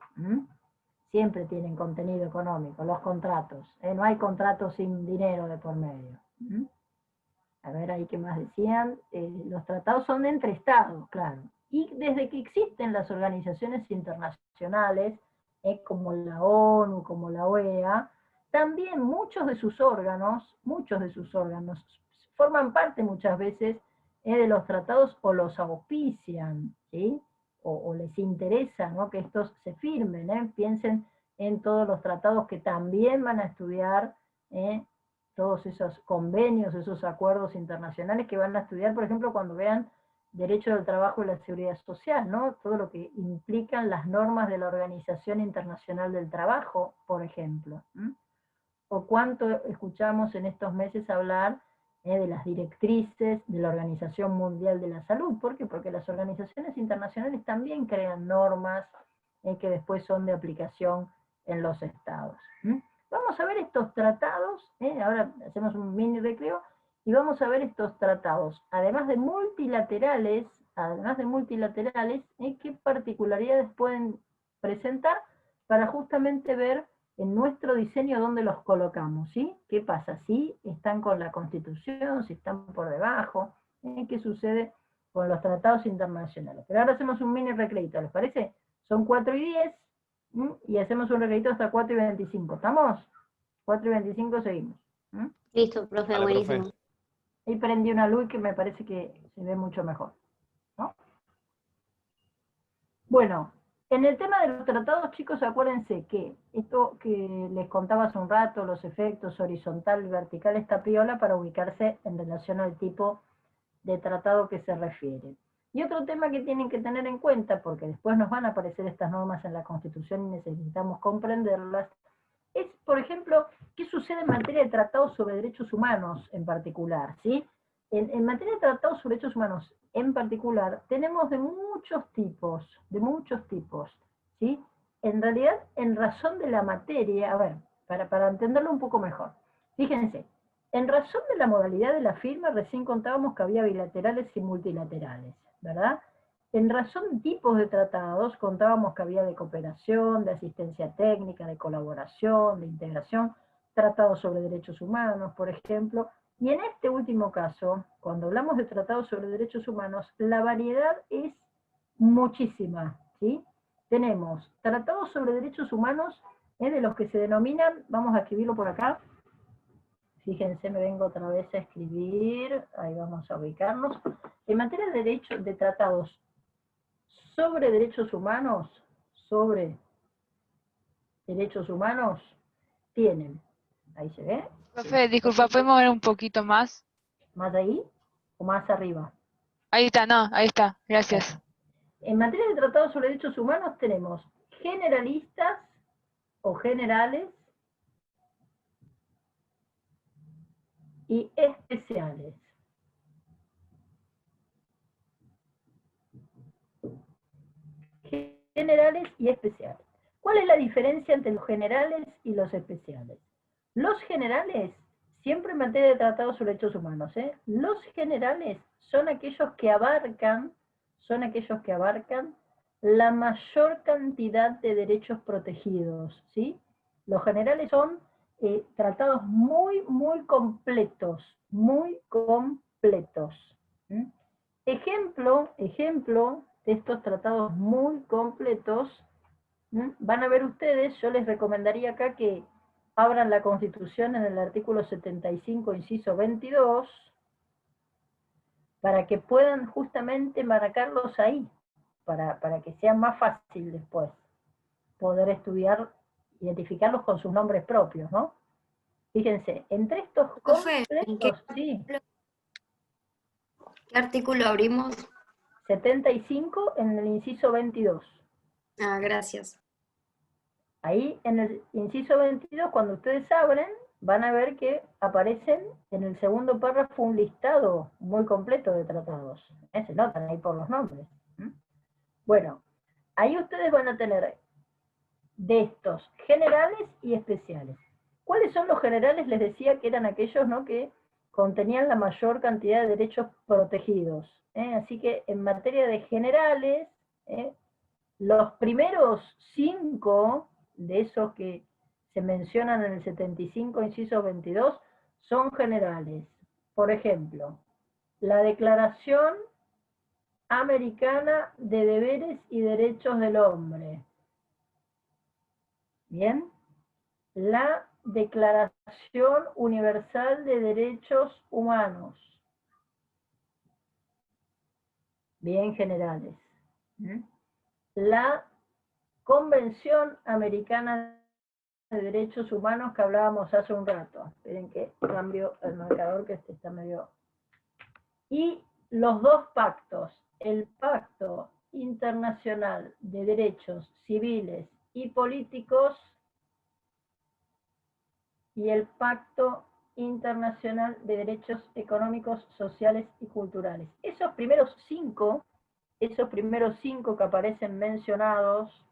Siempre tienen contenido económico, los contratos. No hay contratos sin dinero de por medio. A ver, ahí qué más decían. Los tratados son entre estados, claro. Y desde que existen las organizaciones internacionales, como la ONU, como la OEA, también muchos de sus órganos, forman parte muchas veces de los tratados o los auspician, ¿sí? O les interesa, ¿no?, que estos se firmen. Piensen en todos los tratados que también van a estudiar, todos esos convenios, esos acuerdos internacionales que van a estudiar, por ejemplo, cuando vean derecho del trabajo y la seguridad social, ¿no? Todo lo que implican las normas de la Organización Internacional del Trabajo, por ejemplo. O cuánto escuchamos en estos meses hablar de las directrices de la Organización Mundial de la Salud. ¿Por qué? Porque las organizaciones internacionales también crean normas que después son de aplicación en los estados. Vamos a ver estos tratados, ahora hacemos un mini recreo, y vamos a ver estos tratados, además de multilaterales, qué particularidades pueden presentar para justamente ver en nuestro diseño dónde los colocamos, ¿sí? ¿Qué pasa? Si están con la Constitución, si están por debajo, ¿qué sucede con los tratados internacionales? Pero ahora hacemos un mini recreito, ¿les parece? Son 4:10, y hacemos un recreito hasta 4:25, ¿estamos? 4:25 seguimos. Listo, profe, Vale, buenísimo. profe. Ahí prendí una luz que me parece que se ve mucho mejor, ¿no? Bueno, en el tema de los tratados, chicos, acuérdense que esto que les contaba hace un rato, los efectos horizontal y vertical, está piola para ubicarse en relación al tipo de tratado que se refiere. Y otro tema que tienen que tener en cuenta, porque después nos van a aparecer estas normas en la Constitución y necesitamos comprenderlas, es, por ejemplo, qué sucede en materia de tratados sobre derechos humanos en particular, ¿sí? En materia de tratados sobre derechos humanos en particular, tenemos de muchos tipos, ¿sí? En realidad, en razón de la materia, a ver, para entenderlo un poco mejor, fíjense, en razón de la modalidad de la firma, recién contábamos que había bilaterales y multilaterales, ¿verdad? En razón de tipos de tratados, contábamos que había de cooperación, de asistencia técnica, de colaboración, de integración, tratados sobre derechos humanos, por ejemplo. Y en este último caso, cuando hablamos de tratados sobre derechos humanos, la variedad es muchísima, ¿sí? Tenemos tratados sobre derechos humanos, de los que se denominan, vamos a escribirlo por acá, fíjense, me vengo otra vez a escribir, ahí vamos a ubicarnos. En materia de tratados sobre derechos humanos, tienen, ahí se ve, Profe, disculpa, ¿podemos ver un poquito más? más ahí o más arriba. Ahí está, no, ahí está, gracias. En materia de tratados sobre derechos humanos tenemos generalistas o generales y especiales. Generales y especiales. ¿Cuál es la diferencia entre los generales y los especiales? Los generales, siempre en materia de tratados sobre derechos humanos, los generales son aquellos que abarcan la mayor cantidad de derechos protegidos, ¿sí? Los generales son tratados muy, muy completos, ¿sí? Ejemplo de estos tratados muy completos, van a ver ustedes, yo les recomendaría acá que abran la Constitución en el artículo 75, inciso 22, para que puedan justamente marcarlos ahí, para que sea más fácil después poder estudiar, identificarlos con sus nombres propios, ¿no? Fíjense, entre estos Profe, completos, sí, ¿qué artículo abrimos? 75 en el inciso 22. Ah, gracias. Ahí en el inciso 22, cuando ustedes abren, van a ver que aparecen en el segundo párrafo un listado muy completo de tratados. Se notan ahí por los nombres. Bueno, ahí ustedes van a tener de estos generales y especiales. ¿Cuáles son los generales? Les decía que eran aquellos, ¿no?, que contenían la mayor cantidad de derechos protegidos. Así que en materia de generales, los primeros 5 de esos que se mencionan en el 75, inciso 22, son generales. Por ejemplo, la Declaración Americana de Deberes y Derechos del Hombre. Bien. La Declaración Universal de Derechos Humanos. Bien, generales. La Convención Americana de Derechos Humanos que hablábamos hace un rato. Esperen que cambio el marcador, que este está medio... Y los dos pactos, el Pacto Internacional de Derechos Civiles y Políticos y el Pacto Internacional de Derechos Económicos, Sociales y Culturales. Esos primeros cinco que aparecen mencionados,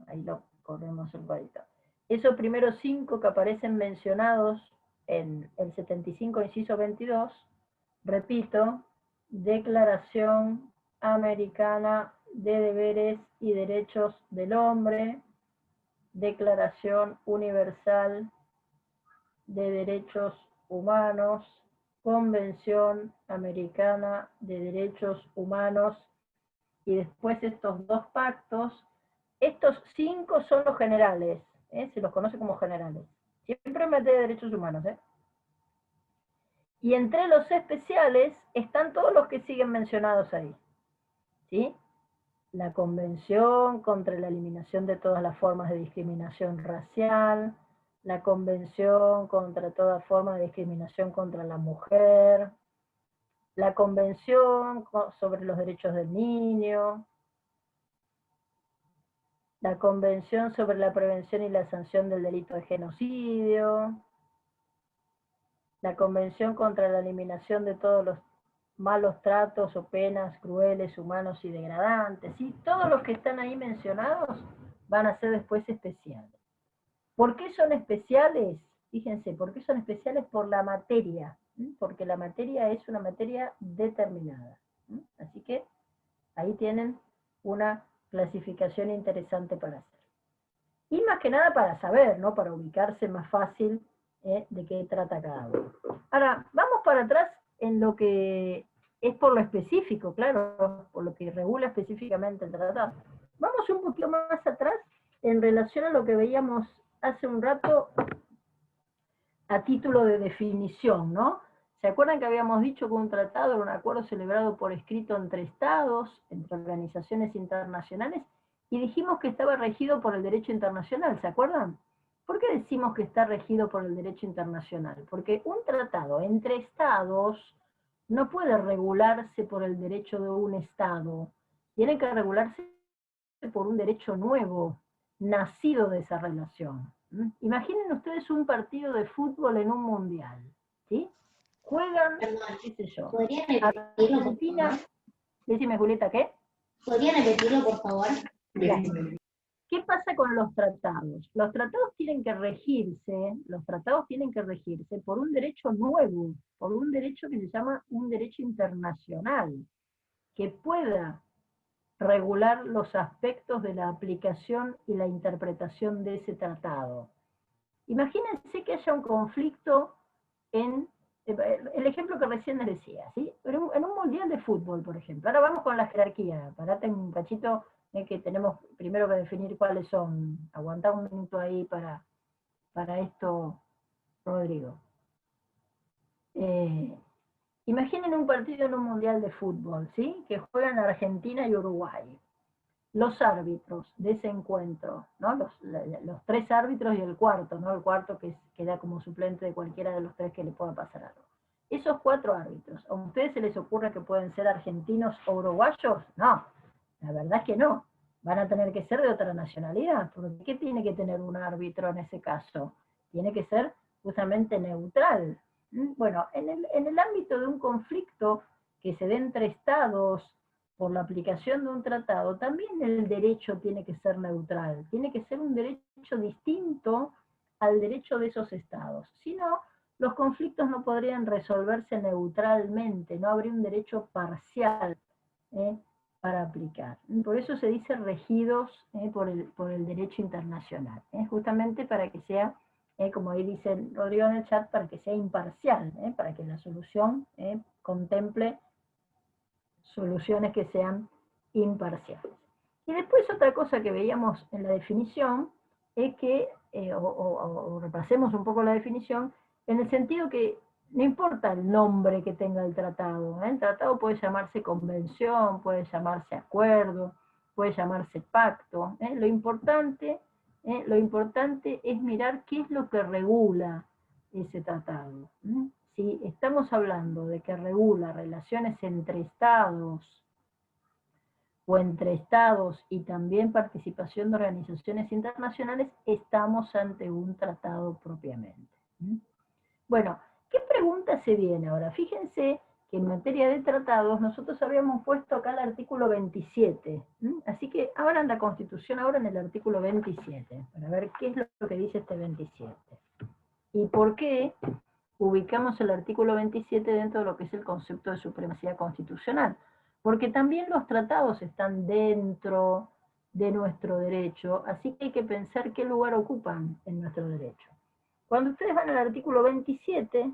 ahí lo corremos un poquito, esos primeros 5 que aparecen mencionados en el 75, inciso 22, repito, Declaración Americana de Deberes y Derechos del Hombre, Declaración Universal de Derechos Humanos, Convención Americana de Derechos Humanos, y después estos dos pactos. Estos 5 son los generales, se los conoce como generales. Siempre en materia de derechos humanos. Y entre los especiales están todos los que siguen mencionados ahí. ¿Sí? La Convención contra la eliminación de todas las formas de discriminación racial, la Convención contra toda forma de discriminación contra la mujer, la Convención sobre los derechos del niño, la Convención sobre la prevención y la sanción del delito de genocidio, la Convención contra la eliminación de todos los malos tratos o penas crueles, humanos y degradantes, ¿sí? Todos los que están ahí mencionados van a ser después especiales. ¿Por qué son especiales? Fíjense, ¿por qué son especiales? Por la materia, ¿sí? Porque la materia es una materia determinada, ¿sí? Así que ahí tienen una clasificación interesante para hacer. Y más que nada para saber, ¿no? Para ubicarse más fácil de qué trata cada uno. Ahora, vamos para atrás en lo que es por lo específico, claro, por lo que regula específicamente el tratado. Vamos un poquito más atrás en relación a lo que veíamos hace un rato a título de definición, ¿no? ¿Se acuerdan que habíamos dicho que un tratado era un acuerdo celebrado por escrito entre estados, entre organizaciones internacionales, y dijimos que estaba regido por el derecho internacional, ¿se acuerdan? ¿Por qué decimos que está regido por el derecho internacional? Porque un tratado entre estados no puede regularse por el derecho de un estado, tiene que regularse por un derecho nuevo, nacido de esa relación. Imaginen ustedes un partido de fútbol en un mundial, ¿sí? Juegan, qué sé yo, ¿Podría repetirlo, por Argentina, favor? decime Julieta, ¿qué? ¿Podría repetirlo, por favor? Claro. ¿Qué pasa con los tratados? Los tratados tienen que regirse por un derecho nuevo, por un derecho que se llama un derecho internacional, que pueda regular los aspectos de la aplicación y la interpretación de ese tratado. Imagínense que haya un conflicto en, el ejemplo que recién les decía, ¿sí? En un mundial de fútbol, por ejemplo. Ahora vamos con la jerarquía, parate un cachito, que tenemos primero que definir cuáles son. Aguantá un minuto ahí para esto, Rodrigo. Imaginen un partido en un mundial de fútbol, ¿sí? Que juegan Argentina y Uruguay. Los árbitros de ese encuentro, ¿no? Los 3 árbitros y el cuarto, ¿no? El cuarto que queda como suplente de cualquiera de los 3 que le pueda pasar algo. Esos 4 árbitros, ¿a ustedes se les ocurre que pueden ser argentinos o uruguayos? No, la verdad es que no. Van a tener que ser de otra nacionalidad, porque ¿qué tiene que tener un árbitro en ese caso? Tiene que ser justamente neutral. Bueno, en el ámbito de un conflicto que se dé entre estados, por la aplicación de un tratado, también el derecho tiene que ser neutral, tiene que ser un derecho distinto al derecho de esos estados. Si no, los conflictos no podrían resolverse neutralmente, no habría un derecho parcial para aplicar. Por eso se dice regidos por el derecho internacional, justamente para que sea, como ahí dice Rodrigo en el chat, para que sea imparcial, para que la solución contemple soluciones que sean imparciales. Y después otra cosa que veíamos en la definición es que, o repasemos un poco la definición, en el sentido que no importa el nombre que tenga el tratado, el tratado puede llamarse convención, puede llamarse acuerdo, puede llamarse pacto, lo importante es mirar qué es lo que regula ese tratado. Si estamos hablando de que regula relaciones entre estados, o entre estados y también participación de organizaciones internacionales, estamos ante un tratado propiamente. Bueno, ¿qué pregunta se viene ahora? Fíjense que en materia de tratados nosotros habíamos puesto acá el artículo 27, así que ahora en la Constitución, ahora en el artículo 27, para ver qué es lo que dice este 27. ¿Y por qué ubicamos el artículo 27 dentro de lo que es el concepto de supremacía constitucional, porque también los tratados están dentro de nuestro derecho, así que hay que pensar qué lugar ocupan en nuestro derecho. Cuando ustedes van al artículo 27,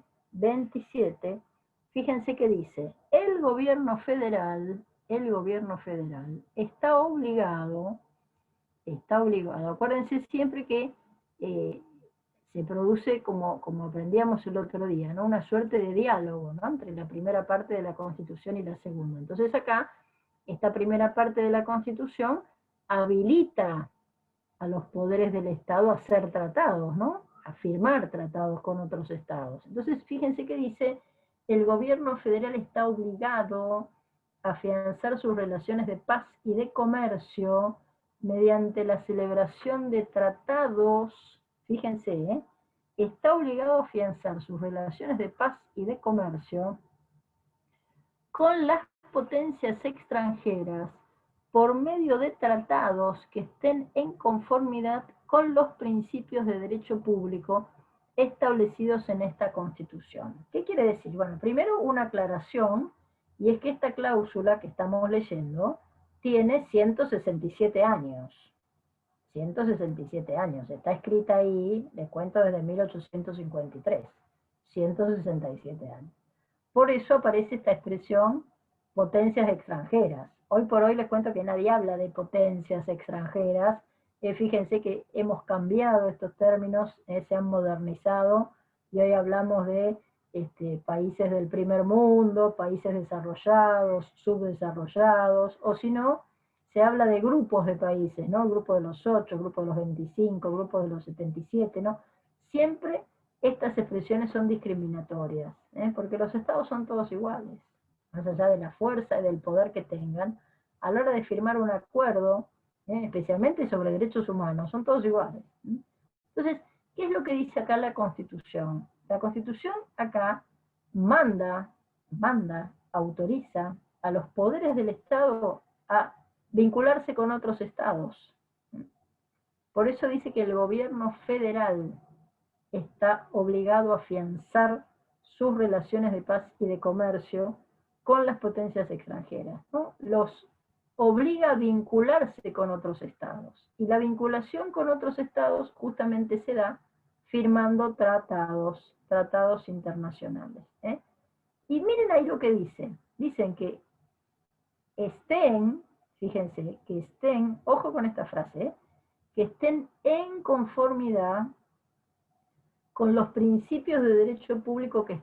fíjense que dice, el gobierno federal está obligado, acuérdense siempre que se produce, como aprendíamos el otro día, ¿no? Una suerte de diálogo, ¿no? Entre la primera parte de la Constitución y la segunda. Entonces acá, esta primera parte de la Constitución habilita a los poderes del Estado a hacer tratados, ¿no? A firmar tratados con otros estados. Entonces, fíjense que dice, el gobierno federal está obligado a afianzar sus relaciones de paz y de comercio mediante la celebración de tratados, fíjense, está obligado a afianzar sus relaciones de paz y de comercio con las potencias extranjeras por medio de tratados que estén en conformidad con los principios de derecho público establecidos en esta Constitución. ¿Qué quiere decir? Bueno, primero una aclaración, y es que esta cláusula que estamos leyendo tiene 167 años. 167 años, está escrita ahí, les cuento, desde 1853. 167 años. Por eso aparece esta expresión potencias extranjeras. Hoy por hoy les cuento que nadie habla de potencias extranjeras. Fíjense que hemos cambiado estos términos, se han modernizado, y hoy hablamos de países del primer mundo, países desarrollados, subdesarrollados, o si no, se habla de grupos de países, ¿no? El grupo de los 8, el grupo de los 25, el grupo de los 77, ¿no? Siempre estas expresiones son discriminatorias, porque los estados son todos iguales, más allá de la fuerza y del poder que tengan, a la hora de firmar un acuerdo, especialmente sobre derechos humanos, son todos iguales. Entonces, ¿qué es lo que dice acá la Constitución? La Constitución acá manda, autoriza a los poderes del Estado a vincularse con otros estados. Por eso dice que el gobierno federal está obligado a afianzar sus relaciones de paz y de comercio con las potencias extranjeras, ¿no? Los obliga a vincularse con otros estados. Y la vinculación con otros estados justamente se da firmando tratados internacionales. Y miren ahí lo que dicen. Dicen que estén, fíjense, que estén, ojo con esta frase, que estén en conformidad con los principios de derecho público que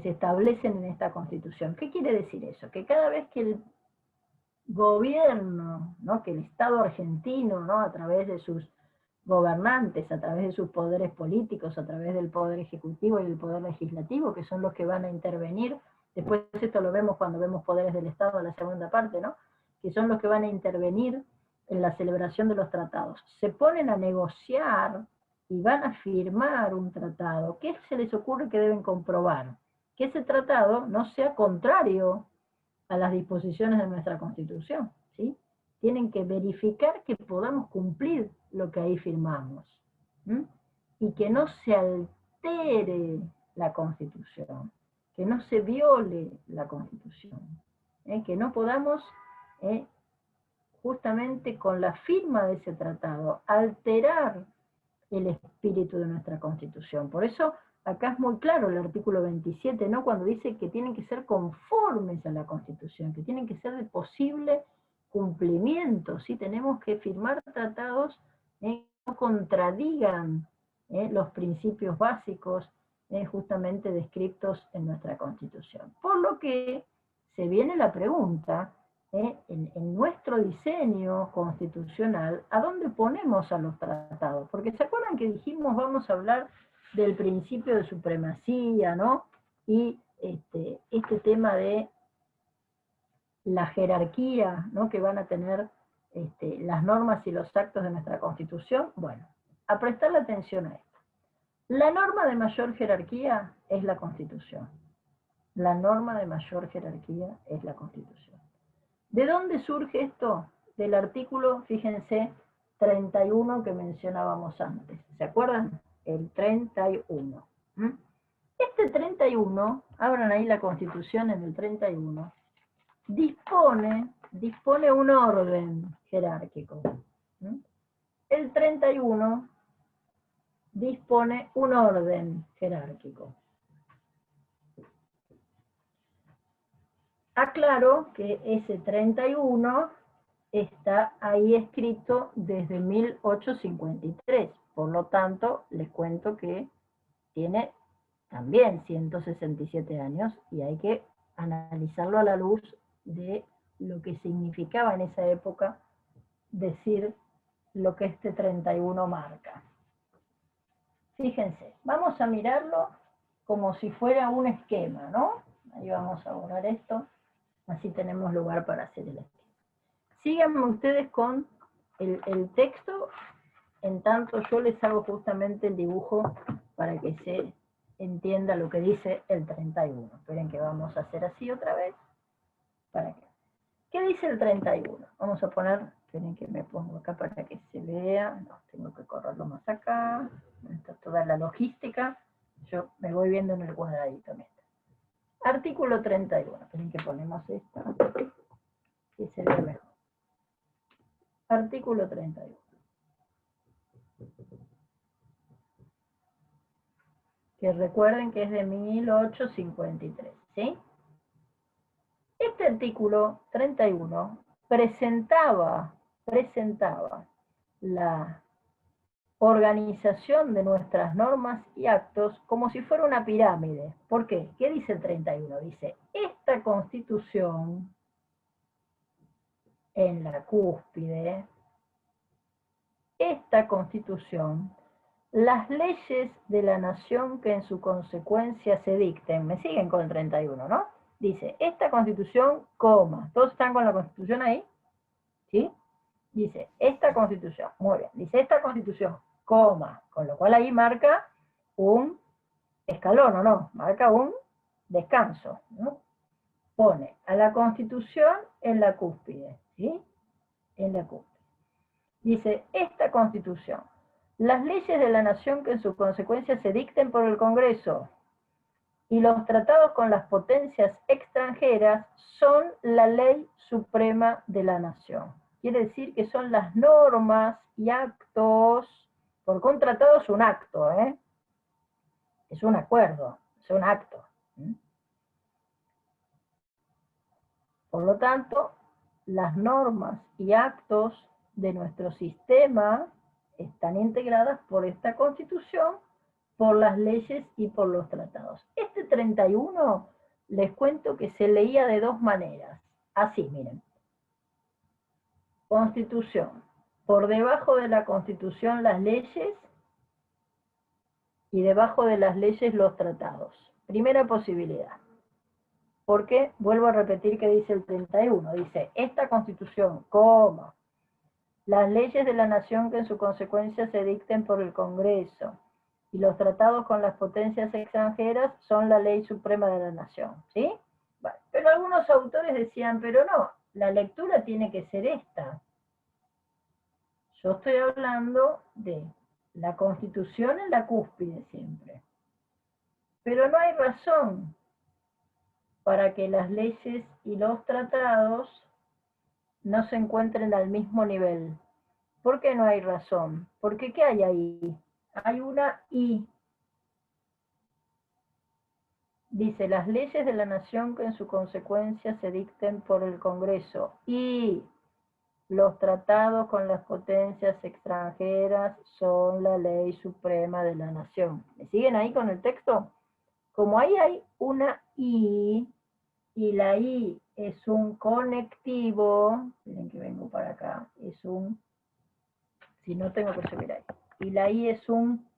se establecen en esta Constitución. ¿Qué quiere decir eso? Que cada vez que el gobierno, ¿no? Que el Estado argentino, ¿no? A través de sus gobernantes, a través de sus poderes políticos, a través del poder ejecutivo y del poder legislativo, que son los que van a intervenir, después esto lo vemos cuando vemos poderes del Estado en la segunda parte, ¿no? Que son los que van a intervenir en la celebración de los tratados. Se ponen a negociar y van a firmar un tratado. ¿Qué se les ocurre que deben comprobar? Que ese tratado no sea contrario a las disposiciones de nuestra Constitución, ¿sí? Tienen que verificar que podamos cumplir lo que ahí firmamos, y que no se altere la Constitución, que no se viole la Constitución, que no podamos, justamente con la firma de ese tratado, alterar el espíritu de nuestra Constitución. Por eso acá es muy claro el artículo 27, ¿no? Cuando dice que tienen que ser conformes a la Constitución, que tienen que ser de posible cumplimiento, ¿sí? Tenemos que firmar tratados que no contradigan los principios básicos justamente descritos en nuestra Constitución. Por lo que se viene la pregunta, en nuestro diseño constitucional, ¿a dónde ponemos a los tratados? Porque ¿se acuerdan que dijimos vamos a hablar del principio de supremacía, ¿no? Y este tema de la jerarquía, ¿no? Que van a tener las normas y los actos de nuestra Constitución. Bueno, a prestarle atención a esto. La norma de mayor jerarquía es la Constitución. La norma de mayor jerarquía es la Constitución. ¿De dónde surge esto? Del artículo, fíjense, 31 que mencionábamos antes. ¿Se acuerdan? El 31. ¿Mm? Este 31, abran ahí la Constitución en el 31, dispone un orden jerárquico. ¿Mm? El 31 dispone un orden jerárquico. Aclaro que ese 31 está ahí escrito desde 1853, por lo tanto, les cuento que tiene también 167 años y hay que analizarlo a la luz de lo que significaba en esa época decir lo que este 31 marca. Fíjense, vamos a mirarlo como si fuera un esquema, ¿no? Ahí vamos a borrar esto, así tenemos lugar para hacer el esquema. Síganme ustedes con el texto, en tanto yo les hago justamente el dibujo para que se entienda lo que dice el 31. Esperen que vamos a hacer así otra vez. ¿Para qué? ¿Qué dice el 31? Vamos a poner, esperen que me pongo acá para que se vea. No, tengo que correrlo más acá. Está toda la logística. Yo me voy viendo en el cuadradito. Artículo 31. Esperen que ponemos esto, que se vea mejor. Artículo 31. Que recuerden que es de 1853, ¿sí? Este artículo 31 presentaba la organización de nuestras normas y actos como si fuera una pirámide. ¿Por qué? ¿Qué dice el 31? Dice, esta Constitución en la cúspide, esta Constitución, las leyes de la nación que en su consecuencia se dicten. Me siguen con el 31, ¿no? Dice, esta Constitución, coma. ¿Todos están con la Constitución ahí? ¿Sí? Dice, esta Constitución. Muy bien. Dice, esta Constitución, coma. Con lo cual ahí marca un escalón, ¿o no? Marca un descanso, ¿no? Pone a la Constitución en la cúspide, ¿sí? En la cúspide. Dice, esta Constitución, las leyes de la nación que en su consecuencia se dicten por el Congreso y los tratados con las potencias extranjeras son la ley suprema de la nación. Quiere decir que son las normas y actos, porque un tratado es un acto, ¿eh? Es un acuerdo, es un acto. Por lo tanto, las normas y actos de nuestro sistema están integradas por esta Constitución, por las leyes y por los tratados. Este 31, les cuento que se leía de dos maneras. Así, miren. Constitución. Por debajo de la Constitución las leyes y debajo de las leyes los tratados. Primera posibilidad. ¿Por qué? Vuelvo a repetir que dice el 31. Dice, esta Constitución, coma, las leyes de la nación que en su consecuencia se dicten por el Congreso y los tratados con las potencias extranjeras son la ley suprema de la nación, ¿sí? Bueno, pero algunos autores decían, pero no, la lectura tiene que ser esta. Yo estoy hablando de la Constitución en la cúspide siempre. Pero no hay razón para que las leyes y los tratados no se encuentren al mismo nivel. ¿Por qué no hay razón? Porque ¿qué hay ahí? Hay una I. Dice, las leyes de la nación que en su consecuencia se dicten por el Congreso y los tratados con las potencias extranjeras son la ley suprema de la nación. ¿Me siguen ahí con el texto? Como ahí hay una I, y la I es un conectivo, miren que vengo para acá, es un, si no tengo que subir ahí, y la I es un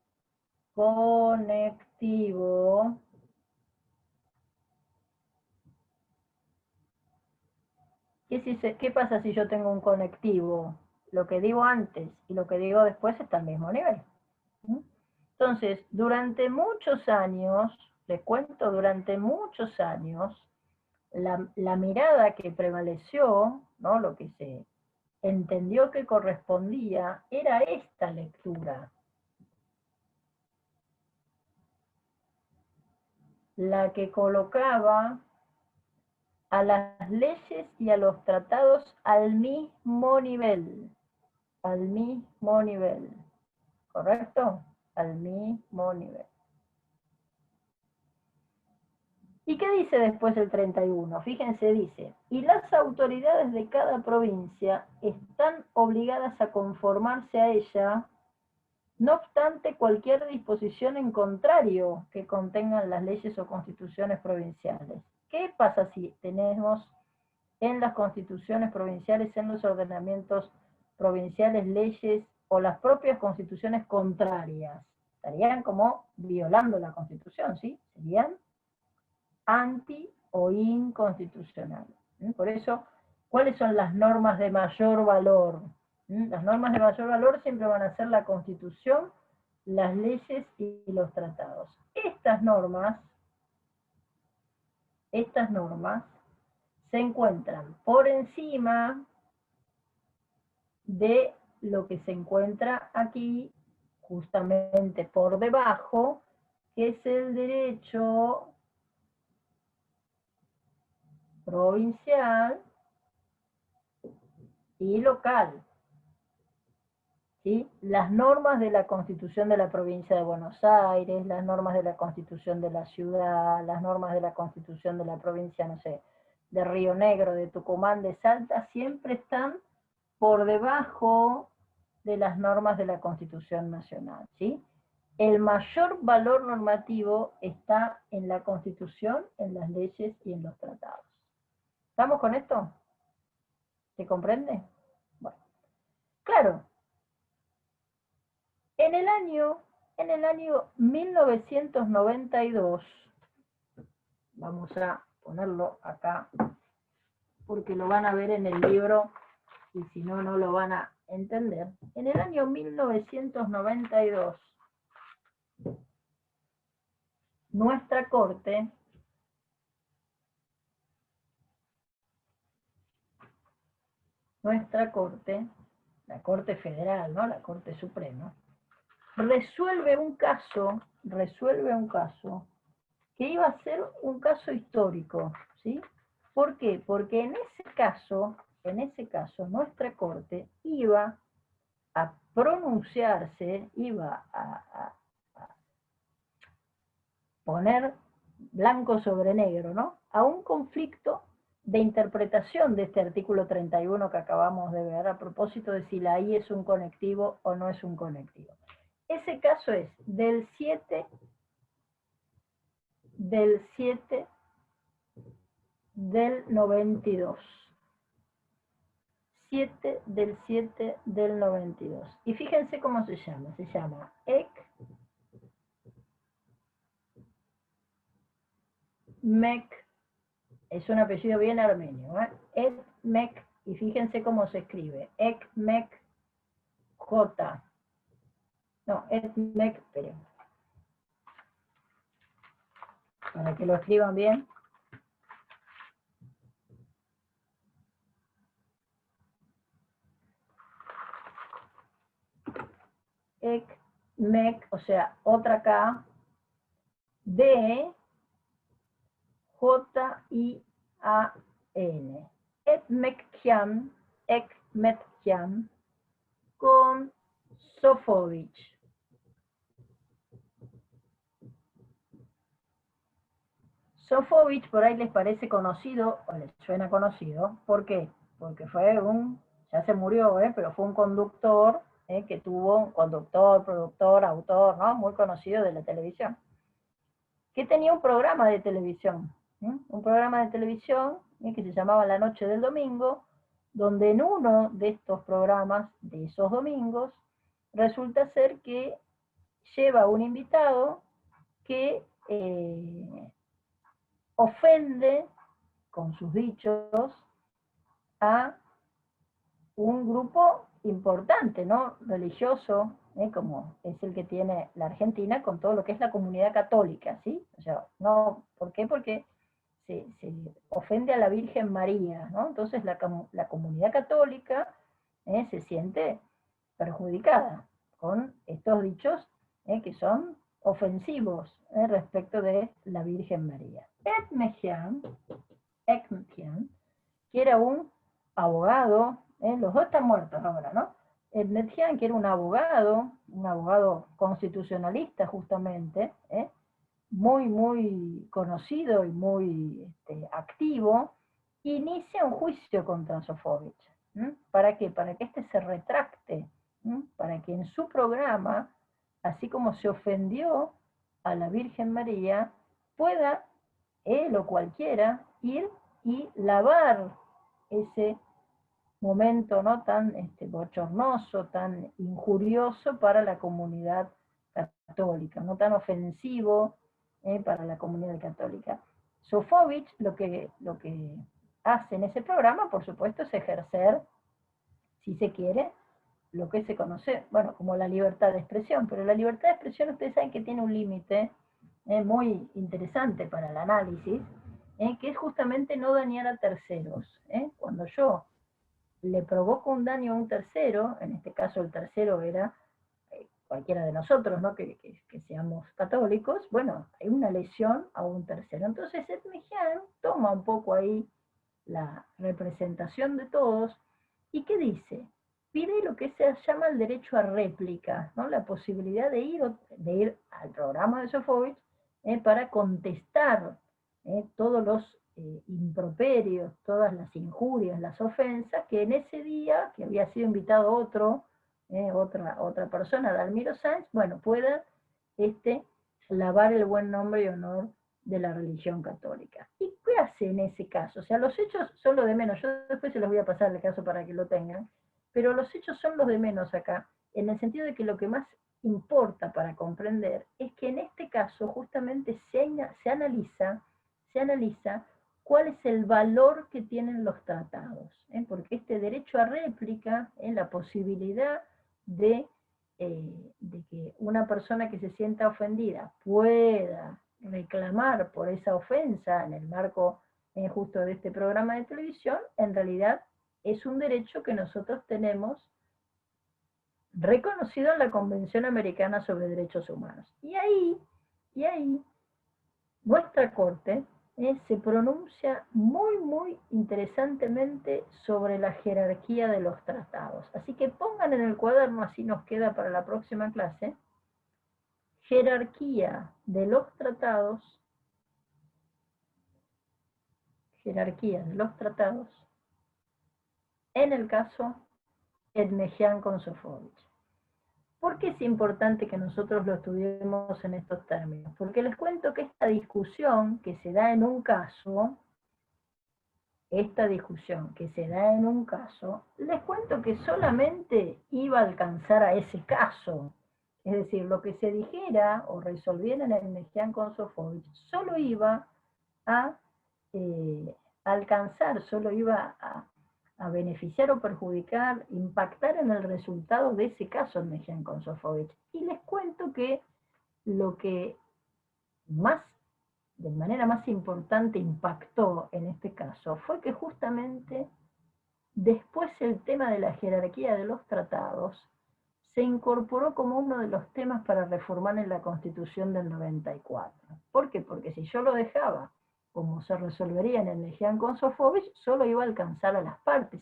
conectivo, ¿qué pasa si yo tengo un conectivo? Lo que digo antes y lo que digo después está al mismo nivel. Entonces, durante muchos años, les cuento, durante muchos años, la mirada que prevaleció, ¿no? Lo que se entendió que correspondía, era esta lectura. la que colocaba a las leyes y a los tratados al mismo nivel. Al mismo nivel. ¿Correcto? Al mismo nivel. ¿Y qué dice después el 31? Fíjense, dice, y las autoridades de cada provincia están obligadas a conformarse a ella, no obstante cualquier disposición en contrario que contengan las leyes o constituciones provinciales. ¿Qué pasa si tenemos en las constituciones provinciales, en los ordenamientos provinciales, leyes o las propias constituciones contrarias? Estarían como violando la Constitución, ¿sí? Serían anti o inconstitucionales. Por eso, ¿cuáles son las normas de mayor valor? Las normas de mayor valor siempre van a ser la Constitución, las leyes y los tratados. Estas normas se encuentran por encima de lo que se encuentra aquí, justamente por debajo, que es el derecho provincial y local. ¿Sí? Las normas de la Constitución de la Provincia de Buenos Aires, las normas de la Constitución de la ciudad, las normas de la Constitución de la provincia, no sé, de Río Negro, de Tucumán, de Salta, siempre están por debajo de las normas de la Constitución Nacional, ¿sí? El mayor valor normativo está en la Constitución, en las leyes y en los tratados. ¿Estamos con esto? ¿Se comprende? Bueno, claro. En el año 1992, vamos a ponerlo acá, porque lo van a ver en el libro, y si no, no lo van a entender. En el año 1992, nuestra Corte la Corte Federal, ¿no? La Corte Suprema, resuelve un caso que iba a ser un caso histórico, ¿sí? ¿Por qué? Porque en ese caso, nuestra Corte iba a pronunciarse, iba a poner blanco sobre negro, ¿no? A un conflicto de interpretación de este artículo 31 que acabamos de ver, a propósito de si la I es un conectivo o no es un conectivo. Ese caso es del 7 del 92. 7 del 7 del 92. Y fíjense cómo se llama Ekmek, es un apellido bien armenio, Ekmek, y fíjense cómo se escribe, Ekmek J. No, Ekmek, esperen, para que lo escriban bien. Ekmek, o sea, otra K, D, J-I-A-N. Ekmekjan, con Sofovich. Sofovich por ahí les parece conocido, o les suena conocido. ¿Por qué? Porque fue ya se murió, pero fue un conductor, que tuvo, conductor, productor, autor, ¿no? Muy conocido de la televisión. Que tenía un programa de televisión, que se llamaba La Noche del Domingo, donde en uno de estos programas, de esos domingos, resulta ser que lleva un invitado que ofende con sus dichos a un grupo importante, ¿no? Religioso, como es el que tiene la Argentina con todo lo que es la comunidad católica, ¿sí? O sea, no, ¿por qué? Porque se ofende a la Virgen María, ¿no? Entonces la comunidad católica se siente perjudicada con estos dichos que son ofensivos respecto de la Virgen María. Ekmejian, que era un abogado, los dos están muertos ahora, ¿no? Ekmejian, que era un abogado constitucionalista justamente, muy conocido y muy activo, inicia un juicio contra Sofovich. ¿Para qué? Para que se retracte, para que en su programa, así como se ofendió a la Virgen María, pueda él o cualquiera ir y lavar ese momento no tan bochornoso, tan injurioso para la comunidad católica, no tan ofensivo para la comunidad católica. Sofovich lo que hace en ese programa, por supuesto, es ejercer, si se quiere, lo que se conoce, bueno, como la libertad de expresión, pero la libertad de expresión ustedes saben que tiene un límite muy interesante para el análisis, que es justamente no dañar a terceros. Cuando yo le provoco un daño a un tercero, en este caso el tercero era cualquiera de nosotros, ¿no? que seamos católicos, bueno, hay una lesión a un tercero. Entonces Ekmejian toma un poco ahí la representación de todos, ¿y qué dice? Pide lo que se llama el derecho a réplica, ¿no? La posibilidad de ir al programa de Sofovich para contestar todos los improperios, todas las injurias, las ofensas, que en ese día, que había sido invitado otra persona, Dalmiro Sáenz, bueno, pueda lavar el buen nombre y honor de la religión católica. ¿Y qué hace en ese caso? O sea, los hechos son lo de menos. Yo después se los voy a pasar el caso para que lo tengan, pero los hechos son los de menos acá, en el sentido de que lo que más importa para comprender es que en este caso justamente se analiza cuál es el valor que tienen los tratados, porque este derecho a réplica, la posibilidad de que una persona que se sienta ofendida pueda reclamar por esa ofensa en el marco justo de este programa de televisión, en realidad es un derecho que nosotros tenemos reconocido en la Convención Americana sobre Derechos Humanos. Y ahí nuestra Corte se pronuncia muy interesantemente sobre la jerarquía de los tratados. Así que pongan en el cuaderno, así nos queda para la próxima clase, jerarquía de los tratados en el caso Ekmejian con Sofovich. ¿Por qué es importante que nosotros lo estudiemos en estos términos? Porque les cuento que esta discusión que se da en un caso, les cuento que solamente iba a alcanzar a ese caso. Es decir, lo que se dijera o resolviera en Ekmejian con Sofovich solo iba a alcanzar, solo iba a beneficiar o perjudicar, impactar en el resultado de ese caso en Ekmejian con Sofovich. Y les cuento que lo que de manera más importante impactó en este caso fue que justamente después el tema de la jerarquía de los tratados se incorporó como uno de los temas para reformar en la Constitución del 94. ¿Por qué? Porque si yo lo dejaba como se resolvería en Ekmejian con Sofovich, solo iba a alcanzar a las partes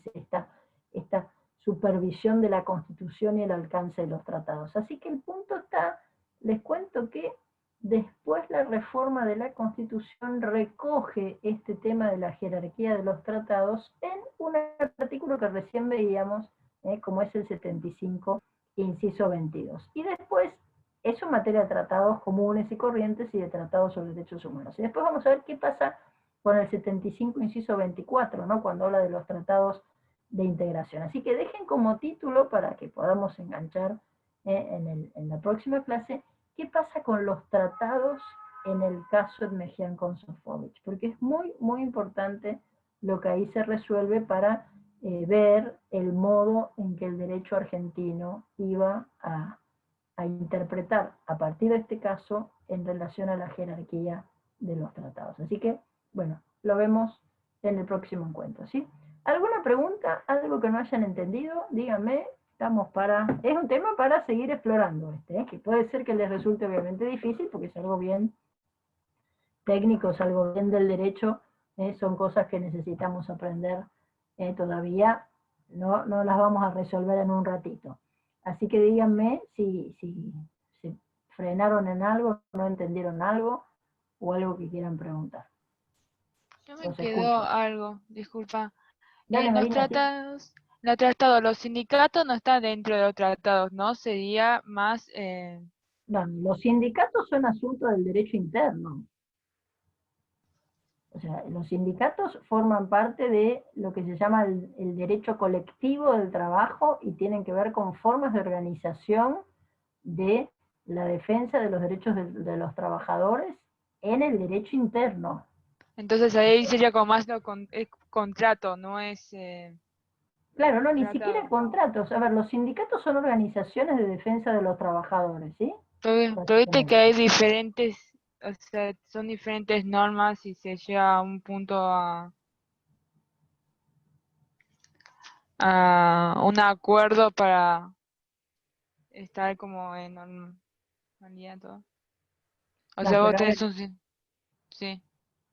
esta supervisión de la Constitución y el alcance de los tratados. Así que el punto está, les cuento que después la reforma de la Constitución recoge este tema de la jerarquía de los tratados en un artículo que recién veíamos, como es el 75, inciso 22. Y después, eso en materia de tratados comunes y corrientes y de tratados sobre derechos humanos. Y después vamos a ver qué pasa con el 75, inciso 24, ¿no? Cuando habla de los tratados de integración. Así que dejen como título, para que podamos enganchar en la próxima clase, qué pasa con los tratados en el caso Ekmejian con Sofovich, porque es muy importante lo que ahí se resuelve para ver el modo en que el derecho argentino iba a interpretar a partir de este caso en relación a la jerarquía de los tratados. Así que, bueno, lo vemos en el próximo encuentro, ¿sí? ¿Alguna pregunta? ¿Algo que no hayan entendido? Díganme, Es un tema para seguir explorando que puede ser que les resulte obviamente difícil, porque es algo bien técnico, es algo bien del derecho, son cosas que necesitamos aprender todavía, no las vamos a resolver en un ratito. Así que díganme si se frenaron en algo, no entendieron algo, o algo que quieran preguntar. Yo me Los quedó escucho. algo, disculpa. Dale, Los Marina, sí. los sindicatos no están dentro de los tratados, ¿no? Sería más, No, los sindicatos son asunto del derecho interno. O sea, los sindicatos forman parte de lo que se llama el derecho colectivo del trabajo y tienen que ver con formas de organización de la defensa de los derechos de los trabajadores en el derecho interno. entonces ahí sería como más es contrato, no es Claro, no, ni siquiera tratado. contratos. A ver, los sindicatos son organizaciones de defensa de los trabajadores, ¿sí? Pero viste que Básicamente. hay diferentes, o sea, son diferentes normas y se llega a un punto a un acuerdo para estar como en normalidad todo. O No, sea, vos pero a tenés ver, un... Sí.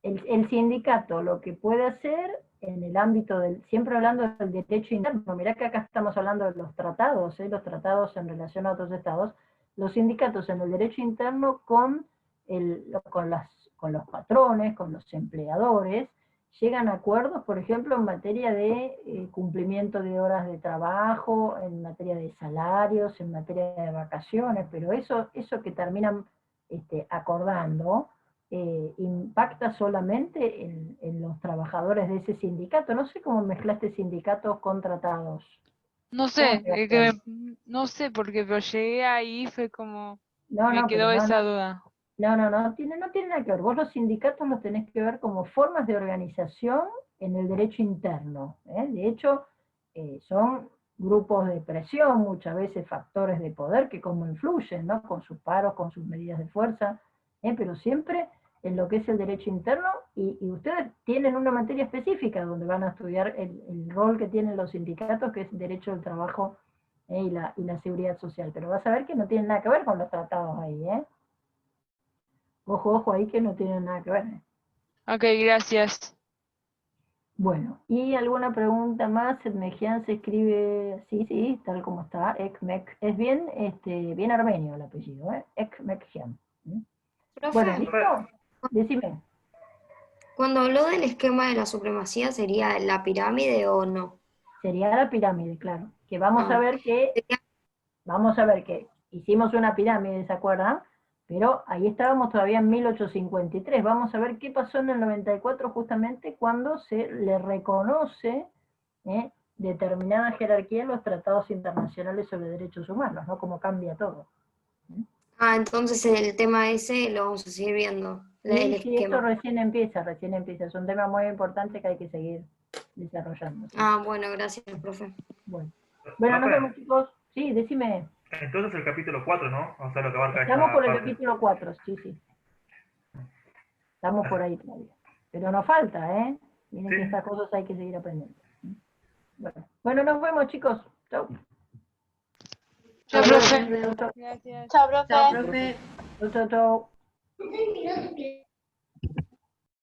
el sindicato lo que puede hacer en el ámbito del, siempre hablando del derecho interno, mirá que acá estamos hablando de los tratados en relación a otros estados, los sindicatos en el derecho interno con los patrones, con los empleadores, llegan a acuerdos, por ejemplo, en materia de cumplimiento de horas de trabajo, en materia de salarios, en materia de vacaciones, pero eso que terminan acordando, impacta solamente en los trabajadores de ese sindicato. No sé cómo mezclaste sindicatos con tratados. No ¿Cómo sé, llegaste ahí? no sé, porque pero llegué ahí fue como, No, me no, pero quedó no, esa duda. no tiene nada que ver. Vos los sindicatos los tenés que ver como formas de organización en el derecho interno. De hecho, son grupos de presión, muchas veces factores de poder que como influyen, ¿no? Con sus paros, con sus medidas de fuerza, pero siempre en lo que es el derecho interno, y ustedes tienen una materia específica donde van a estudiar el rol que tienen los sindicatos, que es derecho del trabajo y la seguridad social. Pero vas a ver que no tiene nada que ver con los tratados ahí, ¿eh? Ojo, ojo ahí que no tienen nada que ver. Ok, gracias. Bueno, ¿y alguna pregunta más? Edmejian se escribe, sí, tal como está, Ekmek. Es bien, bien armenio el apellido, ¿eh? Ekmekjian. Bueno, Profe, ¿listo? Decime. cuando habló del esquema de la supremacía, ¿sería la pirámide o no? Sería la pirámide, claro. Que Ah, vamos a ver que hicimos una pirámide, ¿se acuerdan? Pero ahí estábamos todavía en 1853. Vamos a ver qué pasó en el 94 justamente cuando se le reconoce determinada jerarquía en los tratados internacionales sobre derechos humanos, ¿no? Cómo cambia todo. entonces el tema ese lo vamos a seguir viendo, el Sí, esto esquema. recién empieza. Es un tema muy importante que hay que seguir desarrollando. ¿Sí? Bueno, gracias, profe. Bueno, nos Profe, vemos, chicos. Sí, decime. entonces el capítulo 4, ¿no? O sea, lo que abarca Estamos por esta el parte. capítulo 4, sí. Estamos por ahí todavía. Pero nos falta, ¿eh? Miren Sí. que estas cosas hay que seguir aprendiendo. Bueno, nos vemos, chicos. Chau. Chao, profe. Chau, chau. Gracias. Chao, profe. Chau, chau.